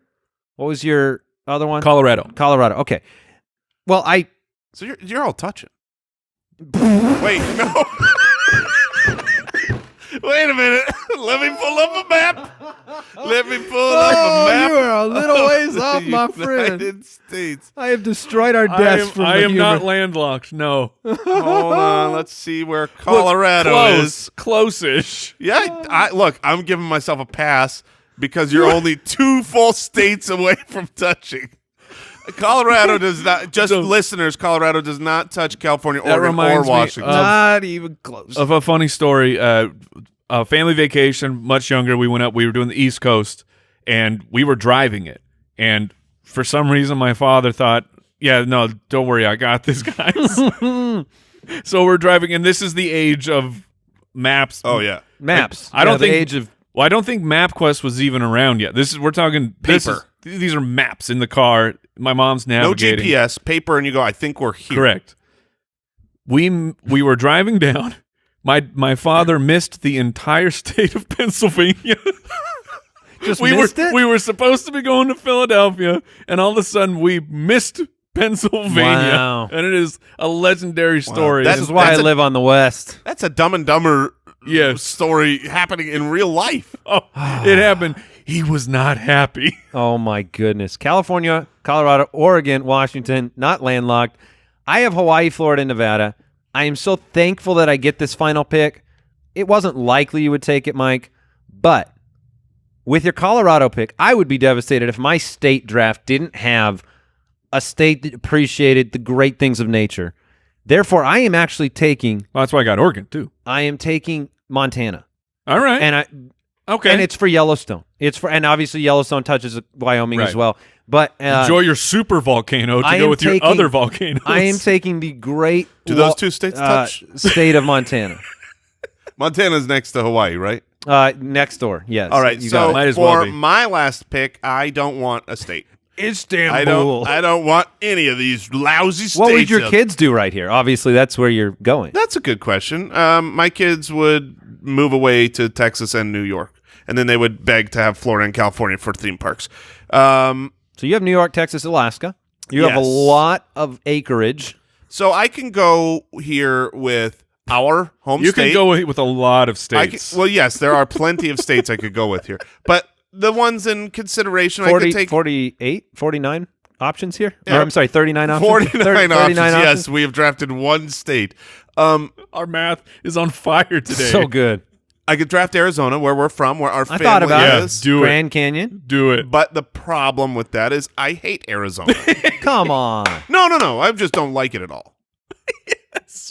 S4: What was your other one?
S2: Colorado.
S4: Colorado. Okay. Well,
S3: So you're all touching. Wait, no. Wait a minute. Let me pull up a map. Let me pull up a map.
S4: you are a little ways off, my
S3: of the
S4: friend.
S3: United States.
S4: I have destroyed our
S2: I
S4: desk
S2: am,
S4: from
S2: I
S4: the
S2: am
S4: humor.
S2: not landlocked. No,
S3: Hold on. Let's see where Colorado is.
S2: Close-ish.
S3: Yeah, look, I'm giving myself a pass because you're only 2 full states away from touching. Colorado does not. Just listeners, Colorado does not touch California,
S2: That
S3: Oregon, or
S2: reminds me
S3: Washington.
S4: Not even close.
S2: Of a funny story, a family vacation, much younger. We went up. We were doing the East Coast, and we were driving it. And for some reason, my father thought, "Yeah, no, don't worry, I got this, guys." So we're driving, and this is the age of maps.
S3: Oh yeah,
S4: Maps.
S2: I don't
S4: Yeah,
S2: think
S4: the age of
S2: Well, I don't think MapQuest was even around yet. We're talking
S3: Paper.
S2: These are maps in the car. My mom's
S3: no
S2: navigating.
S3: GPS, paper, and you go. I think we're here.
S2: Correct. We were driving down. My father missed the entire state of Pennsylvania.
S4: just
S2: we
S4: missed
S2: were
S4: it.
S2: we were supposed to be going to Philadelphia, and all of a sudden we missed Pennsylvania.
S4: Wow.
S2: And it is a legendary story.
S3: That's-
S4: This is why I
S3: that's a-
S4: live on the West.
S3: That's a Dumb and Dumber
S2: Yes.
S3: story happening in real life.
S2: Oh, it happened. He was not happy.
S4: Oh my goodness. California, Colorado, Oregon, Washington, not landlocked. I have Hawaii, Florida, and Nevada. I am so thankful that I get this final pick. It wasn't likely you would take it, Mike, but with your Colorado pick, I would be devastated if my state draft didn't have a state that appreciated the great things of nature. Therefore, I am actually taking
S2: Well, that's why I got Oregon too.
S4: Montana.
S2: All right.
S4: And
S2: Okay.
S4: And it's for Yellowstone. And obviously Yellowstone touches Wyoming as
S2: Right.
S4: well. But
S2: Enjoy your super volcano to
S4: I
S2: go
S4: am
S2: with your
S4: taking-
S2: other volcanoes.
S4: I am taking the great
S3: Do those two states touch?
S4: state of Montana.
S3: Montana's next to Hawaii, right?
S4: Next door, yes.
S3: All right,
S4: You
S3: so
S4: got it.
S2: Might as
S3: for
S2: well be.
S3: my last pick, I don't want a state.
S4: Istanbul.
S3: I don't want any of these lousy states.
S4: What would your kids do right here? Obviously, that's where you're going.
S3: That's a good question. My kids would move away to Texas and New York, and then they would beg to have Florida and California for theme parks.
S4: So you have New York, Texas, Alaska. You have a
S3: Yes.
S4: lot of acreage.
S3: So I can go here with our home
S2: You
S3: state.
S2: can go with a lot of states.
S3: Well, yes, there are plenty of states I could go with here, but the ones in consideration, I
S4: 40,
S3: could take
S4: 48, 49 options here?
S3: Yeah.
S4: Or, I'm sorry, 39 options?
S3: 49
S4: 39
S3: options. Yes, we have drafted one state.
S2: Our math is on fire today.
S4: So good.
S3: I could draft Arizona, where we're from, where our
S4: I
S3: family
S4: thought about
S3: is.
S4: it.
S2: do it.
S4: Grand Canyon.
S2: Do it.
S3: But the problem with that is I hate Arizona.
S4: Come on.
S3: No. I just don't like it at all.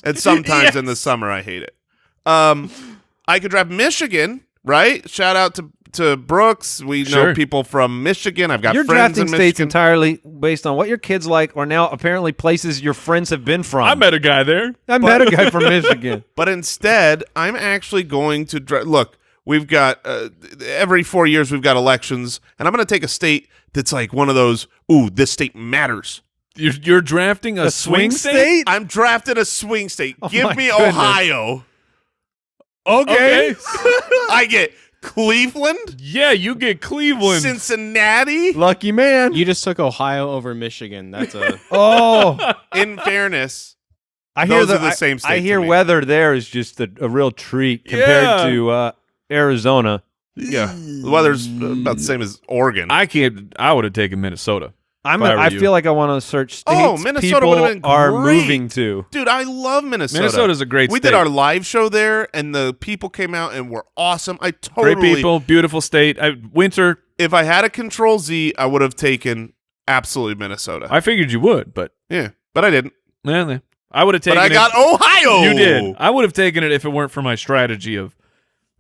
S3: And sometimes in the summer I hate it. I could draft Michigan, right? Shout out to Brooks. We know
S2: Sure.
S3: people from Michigan. I've got
S4: You're
S3: friends
S4: drafting
S3: in
S4: states
S3: Michigan.
S4: entirely based on what your kids like, or now apparently places your friends have been from.
S2: I met a guy there.
S4: I met a guy from Michigan.
S3: But instead, I'm actually going to look. We've got every 4 years we've got elections, and I'm going to take a state that's like one of those. Ooh, this state matters.
S2: You're drafting a swing state?
S3: I'm drafting a swing state.
S4: Oh
S3: Give
S4: my
S3: me
S4: goodness.
S3: Ohio.
S2: Okay.
S3: I get Cleveland,
S2: Yeah, you get Cleveland.
S3: Cincinnati.
S4: Lucky man.
S6: You just took Ohio over Michigan. That's a
S4: Oh,
S3: In fairness,
S4: I hear
S3: Those are the same state
S4: I
S3: to
S4: hear
S3: me.
S4: weather there is just a real treat compared
S2: Yeah.
S4: to Arizona.
S3: yeah, the weather's about the same as Oregon.
S2: I would have taken Minnesota. If I were
S4: I
S2: you.
S4: feel like I want to search states
S3: Oh, Minnesota
S4: people
S3: would've been
S4: are
S3: great.
S4: moving to.
S3: Dude, I love Minnesota.
S2: Minnesota's a great
S3: We
S2: state.
S3: did our live show there, and the people came out and were awesome. I
S2: Great
S3: totally.
S2: people, beautiful state. Winter,
S3: If I had a Control Z, I would have taken absolutely Minnesota.
S2: I figured you would, but
S3: Yeah, but I didn't.
S2: I would have taken
S3: But I
S2: it.
S3: got Ohio.
S2: You did. I would have taken it if it weren't for my strategy of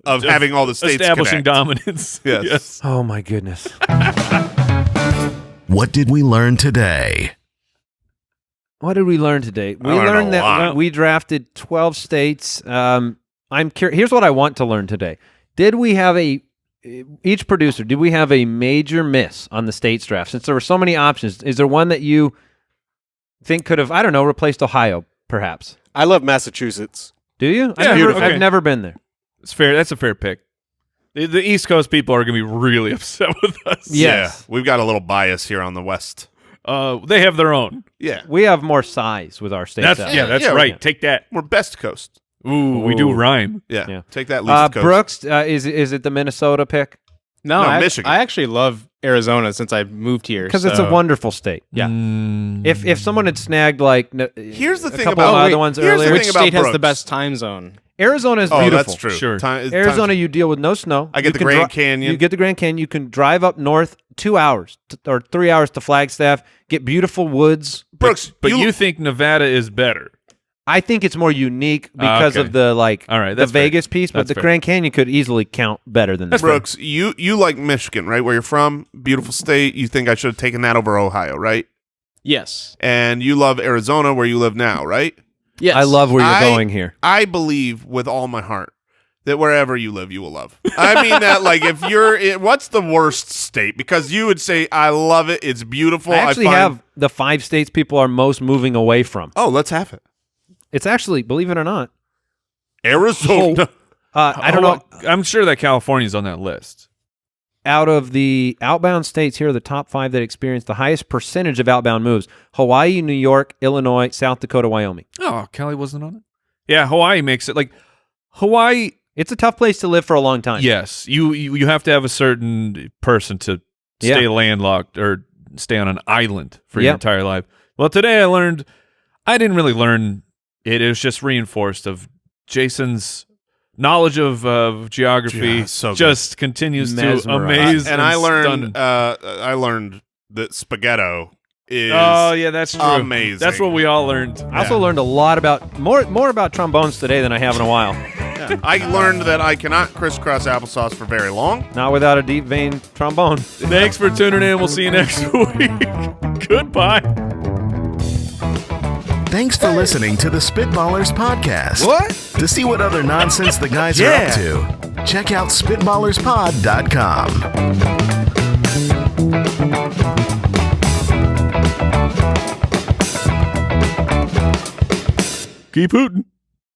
S3: Having all the states
S2: establishing
S3: connect.
S2: dominance.
S3: Yes.
S4: Oh my goodness.
S1: What did we learn today?
S4: What did we learn today? We
S3: learned a
S4: learned that
S3: lot.
S4: we drafted 12 states. I'm curious. Here's what I want to learn today. Did we have each producer, did we have a major miss on the states draft? Since there were so many options, is there one that you think could have, I don't know, replaced Ohio, perhaps?
S5: I love Massachusetts.
S4: Do you?
S2: Yeah,
S4: I've never been there.
S2: It's fair. That's a fair pick. The East Coast people are going to be really upset with us.
S4: Yes.
S3: Yeah, we've got a little bias here on the West.
S2: They have their own.
S3: Yeah,
S4: We have more size with our states. out there.
S2: That's
S3: Yeah,
S2: right.
S3: yeah.
S2: Take that.
S3: we're best coast.
S2: Ooh, we do rhyme.
S3: Yeah,
S4: Yeah.
S3: take that least coast.
S4: Brooks, is it the Minnesota pick?
S6: no.
S3: No,
S6: I,
S3: Michigan.
S6: I actually love Arizona since I moved here
S4: Because it's a
S6: so-
S4: wonderful state.
S6: Yeah.
S4: If someone had snagged like
S3: Here's the
S4: a
S3: thing
S4: couple
S3: about-
S4: of
S3: Oh,
S4: other
S3: wait.
S4: ones
S3: Here's the
S4: earlier,
S3: thing
S6: Which
S3: about
S6: state has the
S3: Brooks.
S6: best time zone?
S4: Arizona is
S3: Oh,
S4: beautiful.
S3: that's true.
S2: Sure.
S4: Arizona, you deal with no snow.
S3: I get
S4: You
S3: the
S4: can
S3: Grand Canyon.
S4: You get the Grand Canyon. You can drive up north 2 hours or 3 hours to Flagstaff, get beautiful woods.
S3: Brooks,
S2: But you think Nevada is better?
S4: I think it's more unique because
S2: okay.
S4: of the
S2: All right,
S4: the
S2: that's fair.
S4: Vegas piece, but
S2: That's
S4: the
S2: fair.
S4: Grand Canyon could easily count better than that.
S3: Brooks, you like Michigan, right? Where you're from, beautiful state. You think I should have taken that over Ohio, right?
S6: Yes.
S3: And you love Arizona, where you live now, right?
S6: Yes.
S4: I love where you're
S3: I-
S4: going here.
S3: I believe with all my heart that wherever you live, you will love. I mean that, like, if you're in, what's the worst state? Because you would say, I love it. It's beautiful.
S4: I actually
S3: find-
S4: have the 5 states people are most moving away from.
S3: Oh, let's have it.
S4: It's actually, believe it or not,
S3: Arizona.
S4: I don't know.
S2: I'm sure that California's on that list.
S4: Out of the outbound states, here are the top 5 that experienced the highest percentage of outbound moves: Hawaii, New York, Illinois, South Dakota, Wyoming.
S2: Oh, Kelly wasn't on it? Yeah, Hawaii makes it. Like, Hawaii,
S4: It's a tough place to live for a long time.
S2: yes, you have to have a certain person to stay
S4: Yeah.
S2: landlocked or stay on an island for your
S4: Yep.
S2: entire life. Well, today I didn't really learn it. It was just reinforced of Jason's knowledge of geography.
S3: Yeah, so good.
S2: just continues to
S4: Mesmerized.
S2: amaze
S3: and I
S2: stun.
S3: learned that spaghetto is
S2: Oh yeah, that's true.
S3: amazing.
S2: That's what we all learned.
S4: I also learned a lot about more about trombones today than I have in a while.
S2: Yeah.
S3: I learned that I cannot crisscross applesauce for very long.
S4: Not without a deep vein trombone.
S2: Thanks for tuning in. We'll see you next week. Goodbye.
S1: Thanks for listening to the Spitballers podcast.
S3: What?
S1: To see what other nonsense the guys are up to, check out SpitballersPod.com.
S2: Keep hooting.